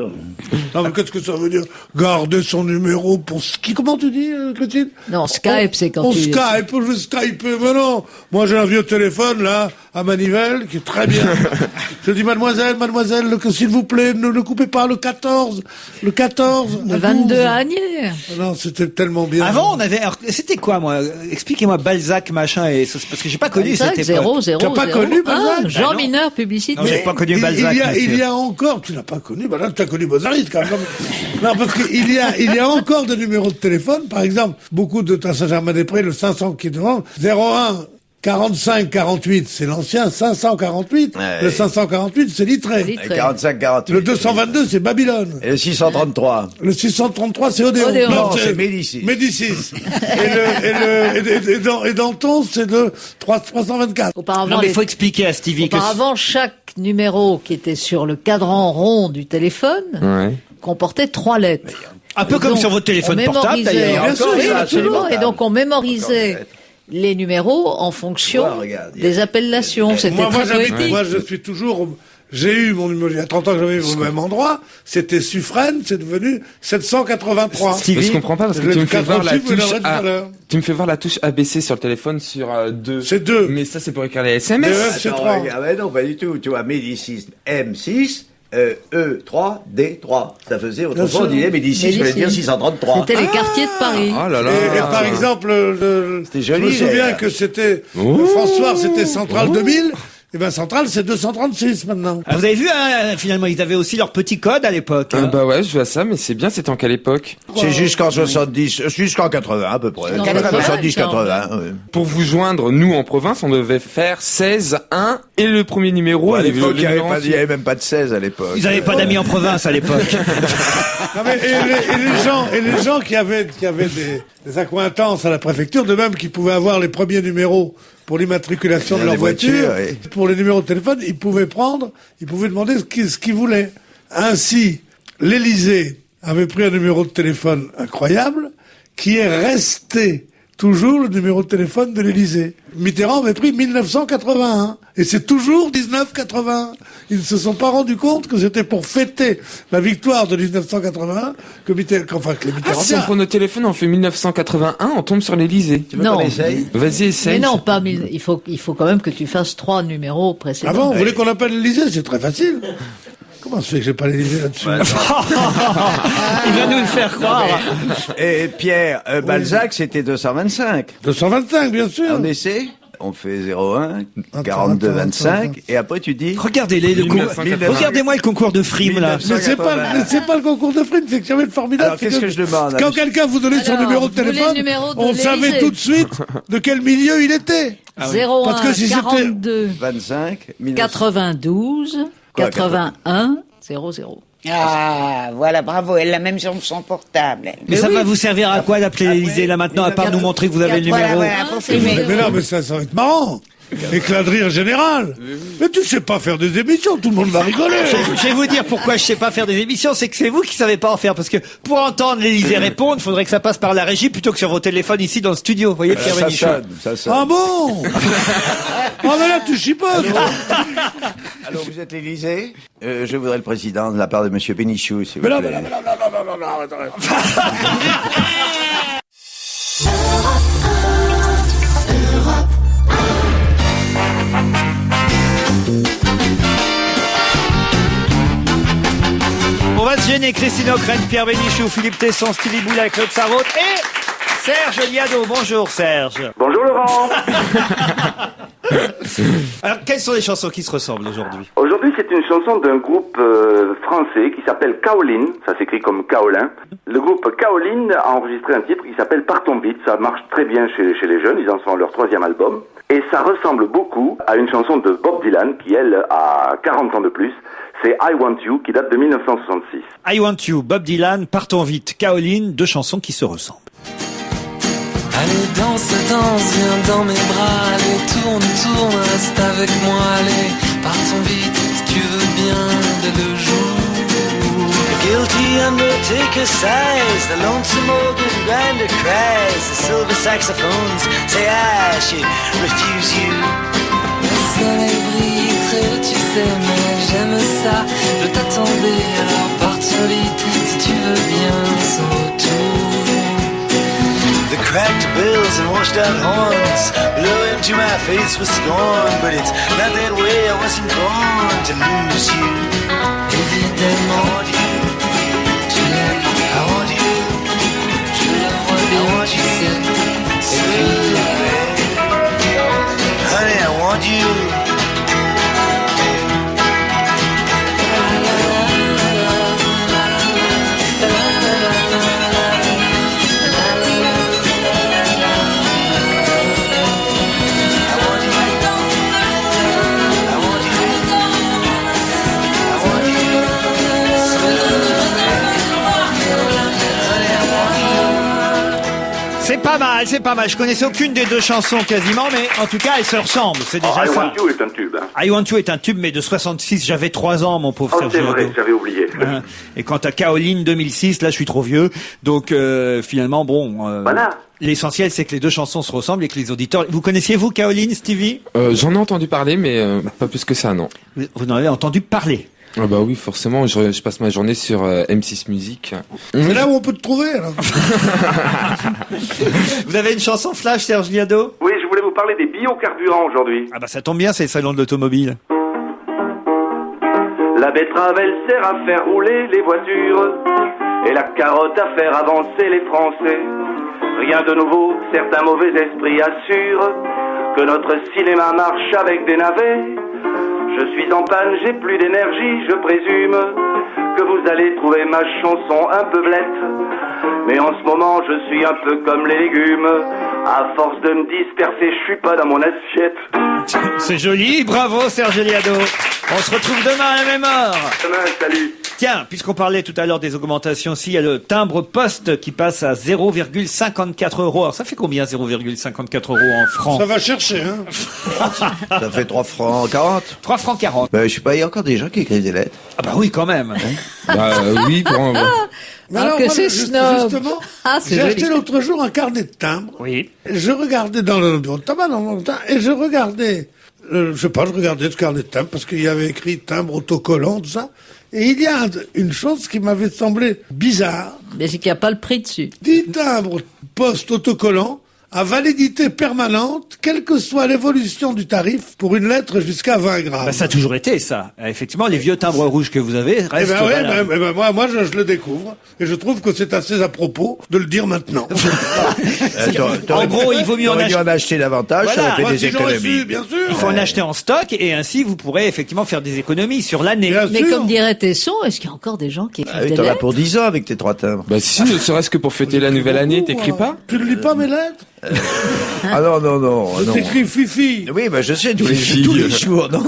Non, mais qu'est-ce que ça veut dire? Garder son numéro pour ski. Comment tu dis, Clotilde? Non, Skype, c'est quand on tu... Skype, je vais Skyper. Mais non. Moi, j'ai un vieux téléphone, là, à manivelle, qui est très bien. Je dis, mademoiselle, s'il vous plaît, ne le coupez pas, le 14. Le 14. Le à 22 12. à Agnières. Non, c'était tellement bien. Avant, on avait, alors, c'était quoi, moi? Expliquez-moi Balzac, machin, parce que j'ai pas connu Balzac, cette époque. 0. T'as pas connu Balzac? Ah, Jean Bah non. Mineur, publicité. Non, j'ai pas connu Il- Balzac. il monsieur. y a encore, tu l'as pas connu, bah là, tu as connu Bozaris, quand même. Non, parce qu'il y a encore des numéros de téléphone, par exemple, beaucoup de Saint-Germain-des-Prés, le 500 qui est devant, 01, 45, 48, c'est l'ancien 548. Ouais. Le 548, c'est Littré. Littré. 45-48. Le 222, c'est Babylone. Et le 633. Le 633, c'est Odéon. Odéon. Non, c'est Médicis. Médicis. et Danton, c'est le 324. Auparavant, Non, mais il faut expliquer à Stevie que auparavant, chaque numéro qui était sur le cadran rond du téléphone Ouais. comportait 3 lettres. un peu Et comme donc, sur votre téléphone on portable, mémorisait- d'ailleurs. Bien sûr, Oui, ça, absolument. c'est Et donc, on mémorisait Encore les numéros en fonction Ouais, regarde, il y a- des appellations. C'était Moi, très poétique. moi, je suis toujours, j'ai eu mon numéro, il y a 30 ans que j'avais eu au même endroit, c'était Suffren, c'est devenu 783. Mais je comprends pas parce que tu me fais voir la 48, vous touche l'aurez tout à l'heure. tu me fais voir la touche ABC sur le téléphone sur 2. C'est 2. Mais ça c'est pour écrire les SMS. C'est Attends, 3. regarde, mais non, pas du tout. Tu vois, Médicis, M6, E3, D3. Ça faisait, autrefois, on sûr. disait Médicis, je voulais dire Médicis. 633. C'était les quartiers de Paris. Oh là là. Et par exemple, C'était je me joli, souviens là. que c'était, Oh. le François, c'était Central 2000, et ben Central, c'est 236 maintenant. Ah, vous avez vu, hein, finalement, ils avaient aussi leur petit code à l'époque. hein. Bah ouais, je vois ça, mais c'est bien, c'était en quelle époque? C'est jusqu'en 70, jusqu'en 80 à peu près. Dans 80, 70-80. ouais. Pour vous joindre, nous en province, on devait faire 16, 1 et le premier numéro. Bon, à et l'époque, le il n'y avait, numéro il y avait même pas de 16 à l'époque. Ils n'avaient pas d'amis en province à l'époque. Non, mais, et les gens qui avaient des accointances à la préfecture, de même qui pouvaient avoir les premiers numéros pour l'immatriculation de Bien, leur les voitures, voiture, oui. pour les numéros de téléphone, ils pouvaient demander ce qu'ils voulaient. Ainsi, l'Élysée avait pris un numéro de téléphone incroyable, qui est resté toujours le numéro de téléphone de l'Élysée. Mitterrand avait pris 1981. Et c'est toujours 1981. Ils ne se sont pas rendus compte que c'était pour fêter la victoire de 1981 que les Mitterrandiens... si on prend nos téléphones, on fait 1981, on tombe sur l'Élysée. Tu veux qu'on essaye? Vas-y, essaye. Mais non, pas il faut quand même que tu fasses 3 numéros précédents. Ah bon, vous voulez qu'on appelle l'Élysée? C'est très facile. Comment ça se fait que j'ai pas l'Élysée là-dessus? Il va nous le faire croire. Et Pierre, Balzac, c'était 225. 225, bien sûr. On essaie? On fait 01, 42, 25, et après tu dis... Regardez-moi le concours de frime, là. Mais c'est pas le concours de frime, c'est que j'avais le formidable. Alors, qu'est-ce que je demande? Quand quelqu'un vous donnait son numéro de téléphone, on savait tout de suite de quel milieu il était. 01, Parce que si 42, 25, 92, 81, 00. Ah, voilà, bravo. Elle l'a même sur son portable. Elle. Mais ça va vous servir à quoi d'appeler l'Élysée là maintenant, à part nous montrer que vous avez le numéro? Voilà, pour filmer. Mais non, mais ça va être marrant. Éclat de rire général. Mais tu sais pas faire des émissions, tout le monde va rigoler. Je vais vous dire pourquoi je sais pas faire des émissions, c'est que c'est vous qui savez pas en faire, parce que pour entendre l'Élysée répondre, il faudrait que ça passe par la régie plutôt que sur vos téléphones ici dans le studio. Vous voyez, Pierre Bénichou. ça sonne. Ah bon? Ah mais là tu chipotes. Alors vous êtes l'Élysée? Je voudrais le président de la part de Monsieur Bénichou, s'il vous Mais plaît. non, arrête. On va se gêner, Christine O'Krent, Pierre Bénichou, Philippe Tesson, Stevie Boulet, Claude Sarraute et Serge Liado. Bonjour Serge. Bonjour Laurent. Alors, quelles sont les chansons qui se ressemblent aujourd'hui? Aujourd'hui, c'est une chanson d'un groupe français qui s'appelle Kaolin. Ça s'écrit comme Kaolin. Le groupe Kaolin a enregistré un titre qui s'appelle Partons vite. Ça marche très bien chez les jeunes. Ils en sont à leur 3e album. Et ça ressemble beaucoup à une chanson de Bob Dylan qui, elle, a 40 ans de plus. C'est I Want You qui date de 1966. I Want You, Bob Dylan, Partons vite, Kaolin, 2 chansons qui se ressemblent. Allez, danse, viens dans mes bras. Allez, tourne, reste avec moi. Allez, partons vite, si tu veux bien, dès le jour. The guilty undertaker sighs, the lonesome organ grinder cries, the silver saxophones say I should refuse you. Le soleil brille très haut, tu sais, mais j'aime ça. Je t'attendais, alors partons vite, si tu veux bien, sans retour. The cracked bells and washed out horns blow into my face with scorn, but it's not that way, I wasn't born to lose you. Évidemment, tu l'aimes, I want you. Je le vois bien, tu sais, c'est lui. Honey, I want you. C'est pas mal. Je connaissais aucune des 2 chansons quasiment, mais en tout cas, elles se ressemblent. C'est déjà I ça. Want You est un tube. I Want You est un tube, mais de 66. J'avais 3 ans, mon pauvre Serge. C'est vrai, j'avais oublié. Et quant à Kaolin 2006, là, je suis trop vieux. Donc, finalement, bon. Voilà. L'essentiel, c'est que les 2 chansons se ressemblent et que les auditeurs... Vous connaissiez, vous, Kaolin, Stevie? J'en ai entendu parler, mais pas plus que ça, non. Vous en avez entendu parler? Ah bah oui, forcément, je passe ma journée sur M6 Musique. C'est là où on peut te trouver, alors. Vous avez une chanson flash, Serge Liado? Oui, je voulais vous parler des biocarburants aujourd'hui. Ah bah ça tombe bien, c'est le salon de l'automobile. La betterave, elle sert à faire rouler les voitures et la carotte à faire avancer les Français. Rien de nouveau, certains mauvais esprits assurent que notre cinéma marche avec des navets. Je suis en panne, j'ai plus d'énergie, je présume que vous allez trouver ma chanson un peu blette. Mais en ce moment, je suis un peu comme les légumes. À force de me disperser, je suis pas dans mon assiette. C'est joli, bravo Serge Liado. On se retrouve demain à la même heure. Demain, salut. Tiens, puisqu'on parlait tout à l'heure des augmentations, il y a le timbre poste qui passe à 0,54 €. Alors ça fait combien 0,54 € en francs? Ça va chercher, hein. Ça fait 3 francs 40. 3 francs 40. Je sais pas, il y a encore des gens qui écrivent des lettres. Ah bah oui, quand même. Bah oui, pour un... Mais alors, que moi, c'est snob. justement, C'est j'ai joli. acheté l'autre jour un carnet de timbres. Oui. Je regardais dans le bureau de tabac, dans mon temps, et je regardais, je regardais ce carnet de timbres parce qu'il y avait écrit timbre autocollant, tout ça. Et il y a une chose qui m'avait semblé bizarre. Mais c'est qu'il n'y a pas le prix dessus. 10 timbres post autocollants à validité permanente, quelle que soit l'évolution du tarif, pour une lettre jusqu'à 20 grammes. Bah, ça a toujours été ça. Effectivement, les vieux timbres rouges que vous avez Eh restent ben, ouais, valables. moi, je le découvre, et je trouve que c'est assez à propos de le dire maintenant. En gros, il vaut mieux en T'aurais dû acheter. en acheter davantage, Voilà. ça aurait fait Moi, des si j'aurais économies. su, bien sûr. Il faut en acheter en stock et ainsi vous pourrez effectivement faire des économies sur l'année. Bien Mais sûr. comme dirait Tesson, est-ce qu'il y a encore des gens qui écrivent Ah oui, des t'en as lettres? pour 10 ans avec tes 3 timbres. Bah si, ne serait-ce que pour fêter la nouvelle année, t'écris pas? Tu ne lis pas mes lettres? Ah non. Je t'écris Fifi. Oui, bah je sais, tous les jours. Non.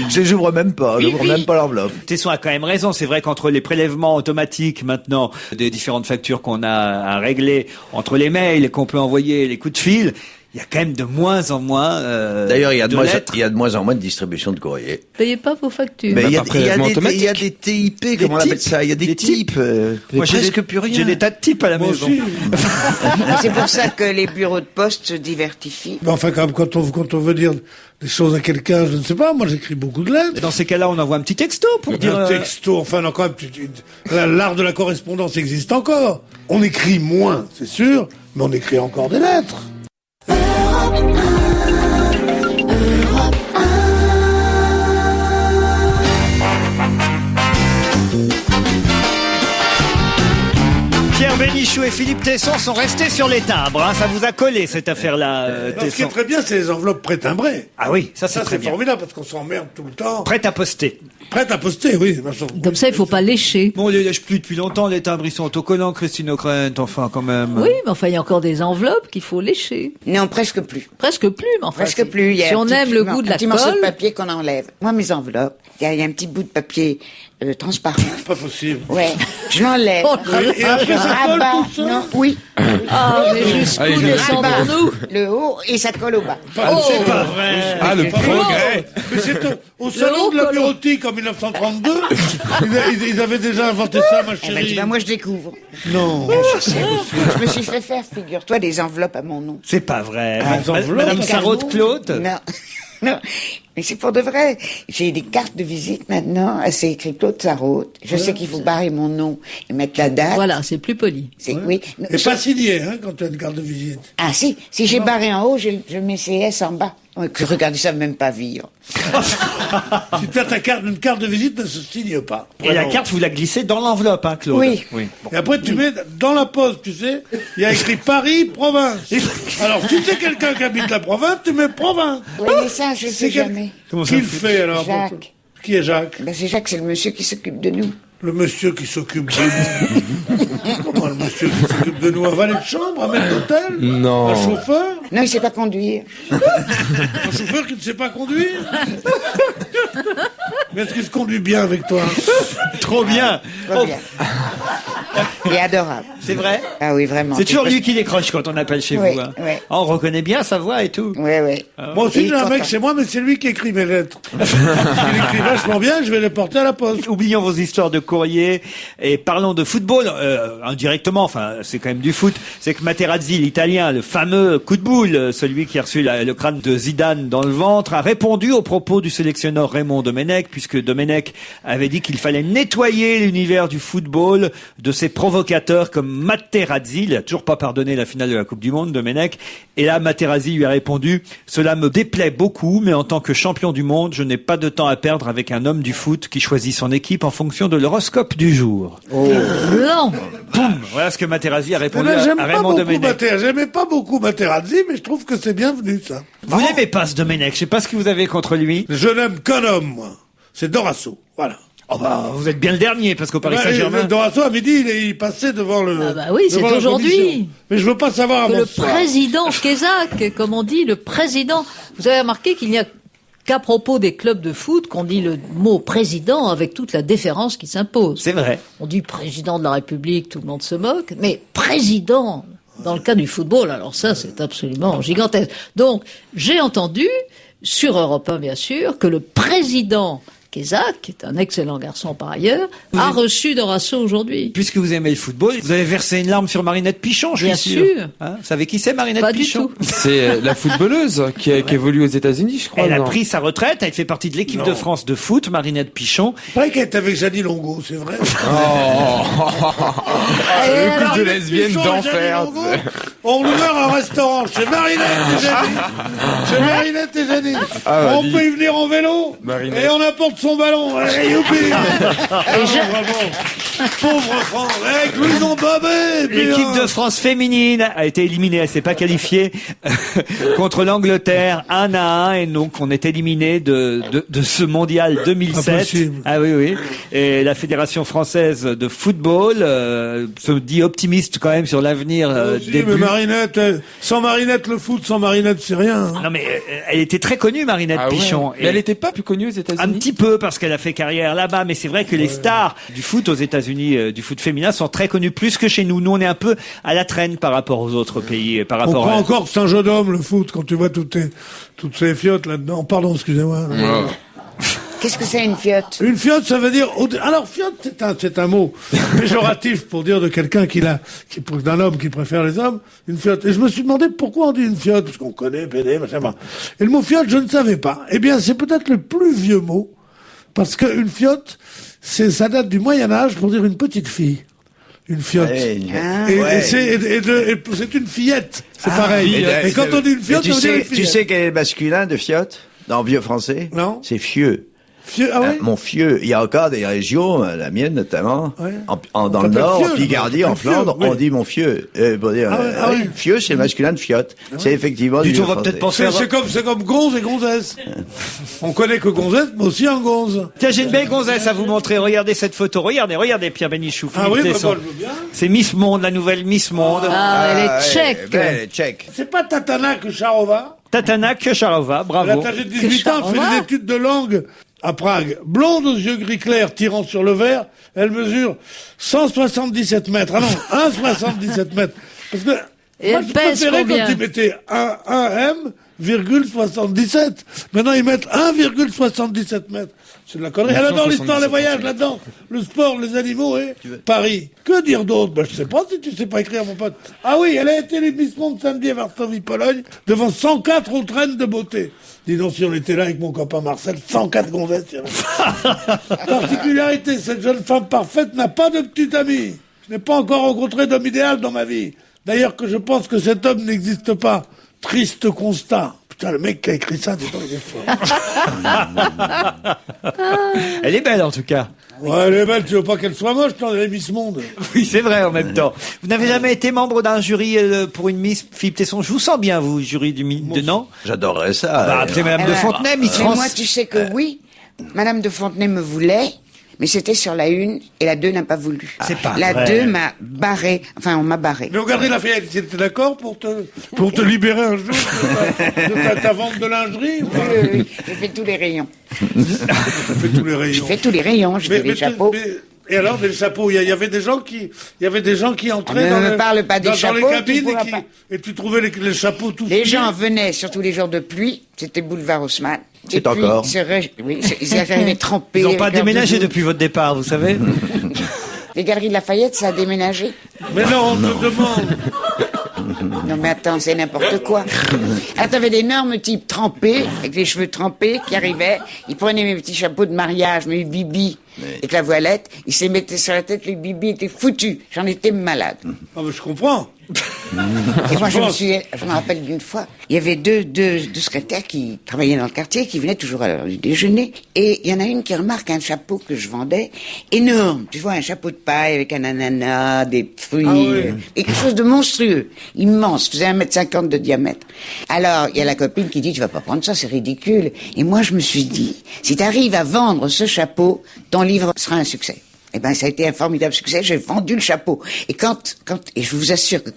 Je les ouvre même pas, j'ouvre même pas l'enveloppe. Tesson a quand même raison. C'est vrai qu'entre les prélèvements automatiques maintenant, des différentes factures qu'on a à régler, entre les mails qu'on peut envoyer, les coups de fil, il y a quand même de moins en moins. D'ailleurs, il y a lettres. de moins en moins de distribution de courrier. Payez pas vos factures. Mais il y a par prélèvement il y a automatique. des TIP, comment on appelle ça? Il y a des types. Moi, j'ai presque des- plus rien. J'ai des tas de types à la Moi maison. aussi. C'est pour ça que les bureaux de poste se diversifient. Mais enfin, quand on veut dire des choses à quelqu'un, je ne sais pas, moi j'écis beaucoup de lettres. Dans ces cas-là, on envoie un petit texto pour dire. Un texto, enfin, non, quand même, l'art de la correspondance existe encore. On écrit moins, c'est sûr, mais on écrit encore des lettres. Pierre Bénichou et Philippe Tesson sont restés sur les timbres. Hein. Ça vous a collé cette affaire-là, Non, ce qui est Tesson. très bien, c'est les enveloppes pré-timbrées. Ah oui, ça c'est Ça, très c'est bien. formidable parce qu'on s'emmerde tout le temps. Prêt à poster. Prête à poster, oui. Comme ça, il faut pas lécher. Bon, on les lèche plus depuis longtemps, les timbres, ils sont autocollants, Christine O'Krent, enfin, quand même. Oui, mais enfin, il y a encore des enveloppes qu'il faut lécher. Non, presque plus. Presque plus, mais enfin. Presque plus. Il y a Si un on petit- aime le non, goût de un la petit morceau de colle. papier qu'on enlève. Moi, mes enveloppes, il y a un petit bout de papier transparent. Pas possible. Ouais, je l'enlève. Oh là là. Et après, ça colle Rabat, tout ça. non, oui. Ah, mais jusqu'où Allez, descendons-nous? Le haut et ça colle au bas. C'est pas vrai. Ah, le progrès! Mais c'est au salon de la haut bureautique en 1932. Ils avaient déjà inventé ça, ma Eh ben, tu chérie. vois, moi, je découvre. Non. Je me suis fait faire, figure-toi, des enveloppes à mon nom. C'est pas vrai. les enveloppes, Madame les Sarraute-Claude. Non. Non, mais c'est pour de vrai. J'ai des cartes de visite maintenant. C'est écrit Claude Sarraute. Je sais qu'il faut barrer mon nom et mettre la date. Voilà, c'est plus poli. C'est, oui. Et pas signé, hein, quand tu as une carte de visite. Ah si j'ai barré en haut, je mets CS en bas. Ouais, que regardez, ça même pas vivre. Si tu as une carte de visite ne se signe pas. Et la Vraiment. carte, vous la glissez dans l'enveloppe, hein, Claude. Oui. Bon. Et après, tu mets dans la poste, tu sais, il y a écrit Paris, province. Alors, si c'est quelqu'un qui habite la province, tu mets province. Oui, mais ça, je le fais quel- jamais. Qui le fait alors Jacques. Qui est Jacques? Ben, c'est Jacques, c'est le monsieur qui s'occupe de nous. Le monsieur qui s'occupe de nous. Comment le monsieur qui s'occupe de nous? Un valet de chambre, un maître d'hôtel? Non. Un chauffeur? Non, il sait pas conduire. Un chauffeur qui ne sait pas conduire? Mais est-ce qu'il se conduit bien avec toi? Trop bien. Très bien. Il est adorable. C'est vrai? Ah oui, vraiment. C'est toujours lui qui décroche quand on appelle chez Oui, vous. Hein. oui. Ah, on reconnaît bien sa voix et tout. Oui, oui. Moi aussi, Et j'ai un mec content. chez moi, mais c'est lui qui écrit mes lettres. Il écrit vachement bien, je vais les porter à la poste. Oublions vos histoires de courrier et parlons de football indirectement. Enfin, c'est quand même du foot. C'est que Materazzi, l'Italien, le fameux coup de boule, celui qui a reçu le crâne de Zidane dans le ventre, a répondu aux propos du sélectionneur Raymond Domenech, puisque Domenech avait dit qu'il fallait nettoyer l'univers du football de ses provocateurs comme Materazzi. Il a toujours pas pardonné la finale de la Coupe du Monde, Domenech. Et là, Materazzi lui a répondu: cela me déplaît beaucoup, mais en tant que champion du monde, je n'ai pas de temps à perdre avec un homme du foot qui choisit son équipe en fonction de l'horoscope du jour. Non. Boum. Voilà ce que Materazzi a répondu Eh ben, j'aime à pas Raymond beaucoup Domenech. J'aimais pas beaucoup Materazzi, mais je trouve que c'est bienvenu, ça. Vous n'aimez pas ce Domenech, je sais pas ce que vous avez contre lui. Je n'aime qu'un homme, moi. C'est Dorasso. Voilà. Oh bah, vous êtes bien le dernier, parce qu'au Paris Ouais, Saint-Germain... Dorasso, à midi, il passait devant le... Ah bah oui, c'est devant la aujourd'hui. commission. Mais je veux pas savoir Que avant le ce soir. président Kézak, comme on dit, le président. Vous avez remarqué qu'il n'y a qu'à propos des clubs de foot qu'on dit le mot président avec toute la déférence qui s'impose. C'est vrai. On dit président de la République, tout le monde se moque, mais président dans le cas du football, alors ça c'est absolument gigantesque. Donc j'ai entendu sur Europe 1 bien sûr que le président Marquezat, qui est un excellent garçon par ailleurs, a reçu Dorasso aujourd'hui. Puisque vous aimez le football, vous avez versé une larme sur Marinette Pichon, je suis sûr. Bien sûr. Hein, vous savez qui c'est, Marinette Pas Pichon? du tout. C'est la footballeuse qui évolue aux États-Unis, je crois. Elle a non pris sa retraite, elle fait partie de l'équipe de France de foot, Marinette Pichon. C'est vrai qu'elle est avec Jeannie Longo, c'est vrai. Le couple de lesbienne d'enfer. On ouvre un restaurant chez Marinette et Jeannie. Chez Marinette et Jeannie. On peut y venir en vélo. Marinette. Et on apporte son ballon. Allez, youpi. Vraiment. Pauvre France. Avec Louison Babé. L'équipe de France féminine a été éliminée, elle s'est pas qualifiée contre l'Angleterre 1-1 et donc on est éliminé de ce mondial 2007. Impossible. Ah oui. Et la Fédération française de football se dit optimiste quand même sur l'avenir des mais Marinette, sans Marinette, le foot, sans Marinette, c'est rien. Non mais elle était très connue, Marinette Pichon. Ouais. Mais elle était pas plus connue aux États-Unis. Un petit peu parce qu'elle a fait carrière là-bas, mais c'est vrai que les stars du foot aux États-Unis, du foot féminin, sont très connues plus que chez nous. Nous, on est un peu à la traîne par rapport aux autres pays, par On rapport croit à... encore que c'est un jeu d'homme, le foot, quand tu vois toutes ces fiottes là-dedans. Pardon, excusez-moi. Qu'est-ce que c'est une fiotte? Une fiotte, ça veut dire... Alors, fiotte, c'est un mot péjoratif pour dire de quelqu'un d'un homme qui préfère les hommes, une fiotte. Et je me suis demandé pourquoi on dit une fiotte, parce qu'on connaît, PD, machin. Et le mot fiotte, je ne savais pas. Eh bien, c'est peut-être le plus vieux mot, parce qu'une fiotte, ça date du Moyen-Âge pour dire une petite fille. Une fiotte. C'est une fillette. C'est pareil. Et quand on dit une fiotte, ça veut dire une fillette. Tu sais quel est le masculin de fiotte dans vieux français? Non. C'est fieux. Ah oui? Mon fieux. Il y a encore des régions, la mienne notamment, ouais. dans le Nord, fieux, en Picardie, en Flandre, oui. on dit mon fieux. Pour dire, oui. Fieux, c'est le masculin de fiotte. C'est effectivement du on va peut-être penser c'est comme gonze et gonzesse. On connaît que gonzesse, mais aussi un gonze. Tiens, j'ai une belle gonzesse à vous montrer. Regardez cette photo. Regardez Pierre Bénichou. Ah oui, moi, je veux bien. C'est Miss Monde, la nouvelle Miss Monde. Elle est tchèque. Elle est tchèque. C'est pas Tatana Kecharova? Tatana Kecharova, bravo. Elle a âgée de 18 ans, fait des études de langue à Prague. Blonde aux yeux gris clair, tirant sur le vert, elle mesure 177 mètres. Ah non, 1,77 mètres. Parce que et moi, elle je pèse préférais combien? quand ils mettaient 1,77. Maintenant, ils mettent 1,77 mètres. C'est de la connerie. Elle adore l'histoire, les voyages là-dedans. Le sport, les animaux et Paris. Que dire d'autre? Ben, je sais pas si tu sais pas écrire, mon pote. Ah oui, elle a été les Miss Monde samedi à Varsovie, Pologne, devant 104 autres reines de beauté. Dis donc, si on était là avec mon copain Marcel, 104 gonzesses. Particularité, cette jeune femme parfaite n'a pas de petit ami. Je n'ai pas encore rencontré d'homme idéal dans ma vie. D'ailleurs que je pense que cet homme n'existe pas. Triste constat. Putain, le mec qui a écrit ça, dis donc, il est fort. Elle est belle, en tout cas. Ouais, elle est belle, tu veux pas qu'elle soit moche, dans les Miss Monde. Oui, c'est vrai, en même temps. Vous n'avez jamais été membre d'un jury pour une Miss Philippe Tesson? Je vous sens bien, vous, jury de non? J'adorerais ça. Appelez Madame de Fontenay, Miss Mais France. moi, tu sais que oui, Madame de Fontenay me voulait, mais c'était sur la 1 et la 2 n'a pas voulu. C'est pas la vrai. 2 m'a barré, enfin on m'a barré. Mais regardez Lafayette, tu étais d'accord pour te libérer un jour de ta vente de lingerie ou pas? Oui, j'ai fait tous les rayons. Tu fais tous les rayons. J'ai fait tous les rayons, j'ai fait les chapeaux. Et alors, les chapeaux, il y avait des gens qui entraient dans me parle pas des dans chapeaux, les cabines tu pourras pas. et tu trouvais les chapeaux tous. Les gens venaient, surtout les jours de pluie, c'était boulevard Haussmann. C'est Et puis, encore. ils arrivaient trempés. Ils n'ont pas avec leur déménagé doudou. depuis votre départ, vous savez. Les Galeries de Lafayette, ça a déménagé. Mais non, on te demande. Non mais attends, c'est n'importe quoi. Alors t'avais d'énormes types trempés, avec les cheveux trempés, qui arrivaient. Ils prenaient mes petits chapeaux de mariage, mes bibis, avec la voilette. Ils se les mettaient sur la tête, les bibis étaient foutus. J'en étais malade. Ah, mais je comprends. Et moi, je me rappelle d'une fois, il y avait deux secrétaires qui travaillaient dans le quartier, qui venaient toujours à l'heure du déjeuner, et il y en a une qui remarque un chapeau que je vendais, énorme, tu vois, un chapeau de paille avec un ananas, des fruits, et quelque chose de monstrueux, immense, faisait 1,50 m de diamètre. Alors, il y a la copine qui dit, tu vas pas prendre ça, c'est ridicule. Et moi, je me suis dit, si t'arrives à vendre ce chapeau, ton livre sera un succès. Eh ben, ça a été un formidable succès. J'ai vendu le chapeau. Et et je vous assure que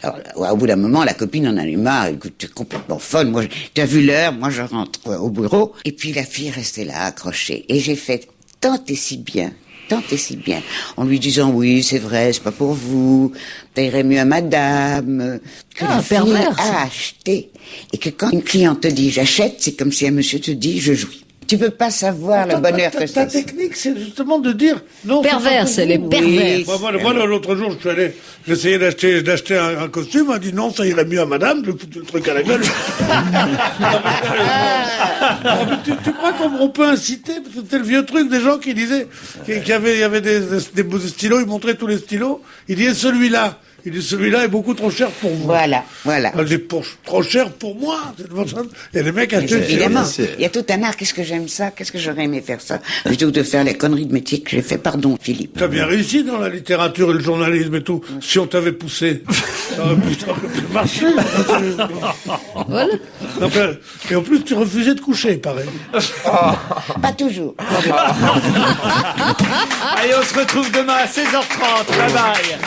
alors, au bout d'un moment, la copine en a eu marre. Écoute, tu es complètement folle. Moi, tu as vu l'heure. Moi, je rentre au bureau. Et puis, la fille restait là, accrochée. Et j'ai fait tant et si bien, en lui disant, oui, c'est vrai, c'est pas pour vous. Ça irait mieux à madame. Que la fille a acheté. Et que quand une cliente te dit, j'achète, c'est comme si un monsieur te dit, je jouis. Tu peux pas savoir le bonheur que ta c'est. technique, c'est justement de dire non. Pervers, c'est les pervers. Moi, l'autre jour, j'essayais d'acheter un costume, on a dit non, ça irait mieux à madame, je lui foutu le truc à la gueule. Tu crois qu'on peut inciter? C'était le vieux truc des gens qui disaient, il y avait des stylos, ils montraient tous les stylos, il disait celui-là. Il dit celui-là est beaucoup trop cher pour vous. Voilà. Elle dit trop cher pour moi. Et les mecs achètent. Évidemment, il y a tout un art. Qu'est-ce que j'aime ça? Qu'est-ce que j'aurais aimé faire ça? Plutôt que de faire les conneries de métier que j'ai fait. Pardon, Philippe. T'as bien réussi dans la littérature et le journalisme et tout. Si on t'avait poussé, ça aurait pu marcher. Voilà. Donc, et en plus, tu refusais de coucher, pareil. Pas toujours. Allez, on se retrouve demain à 16h30. Bye bye.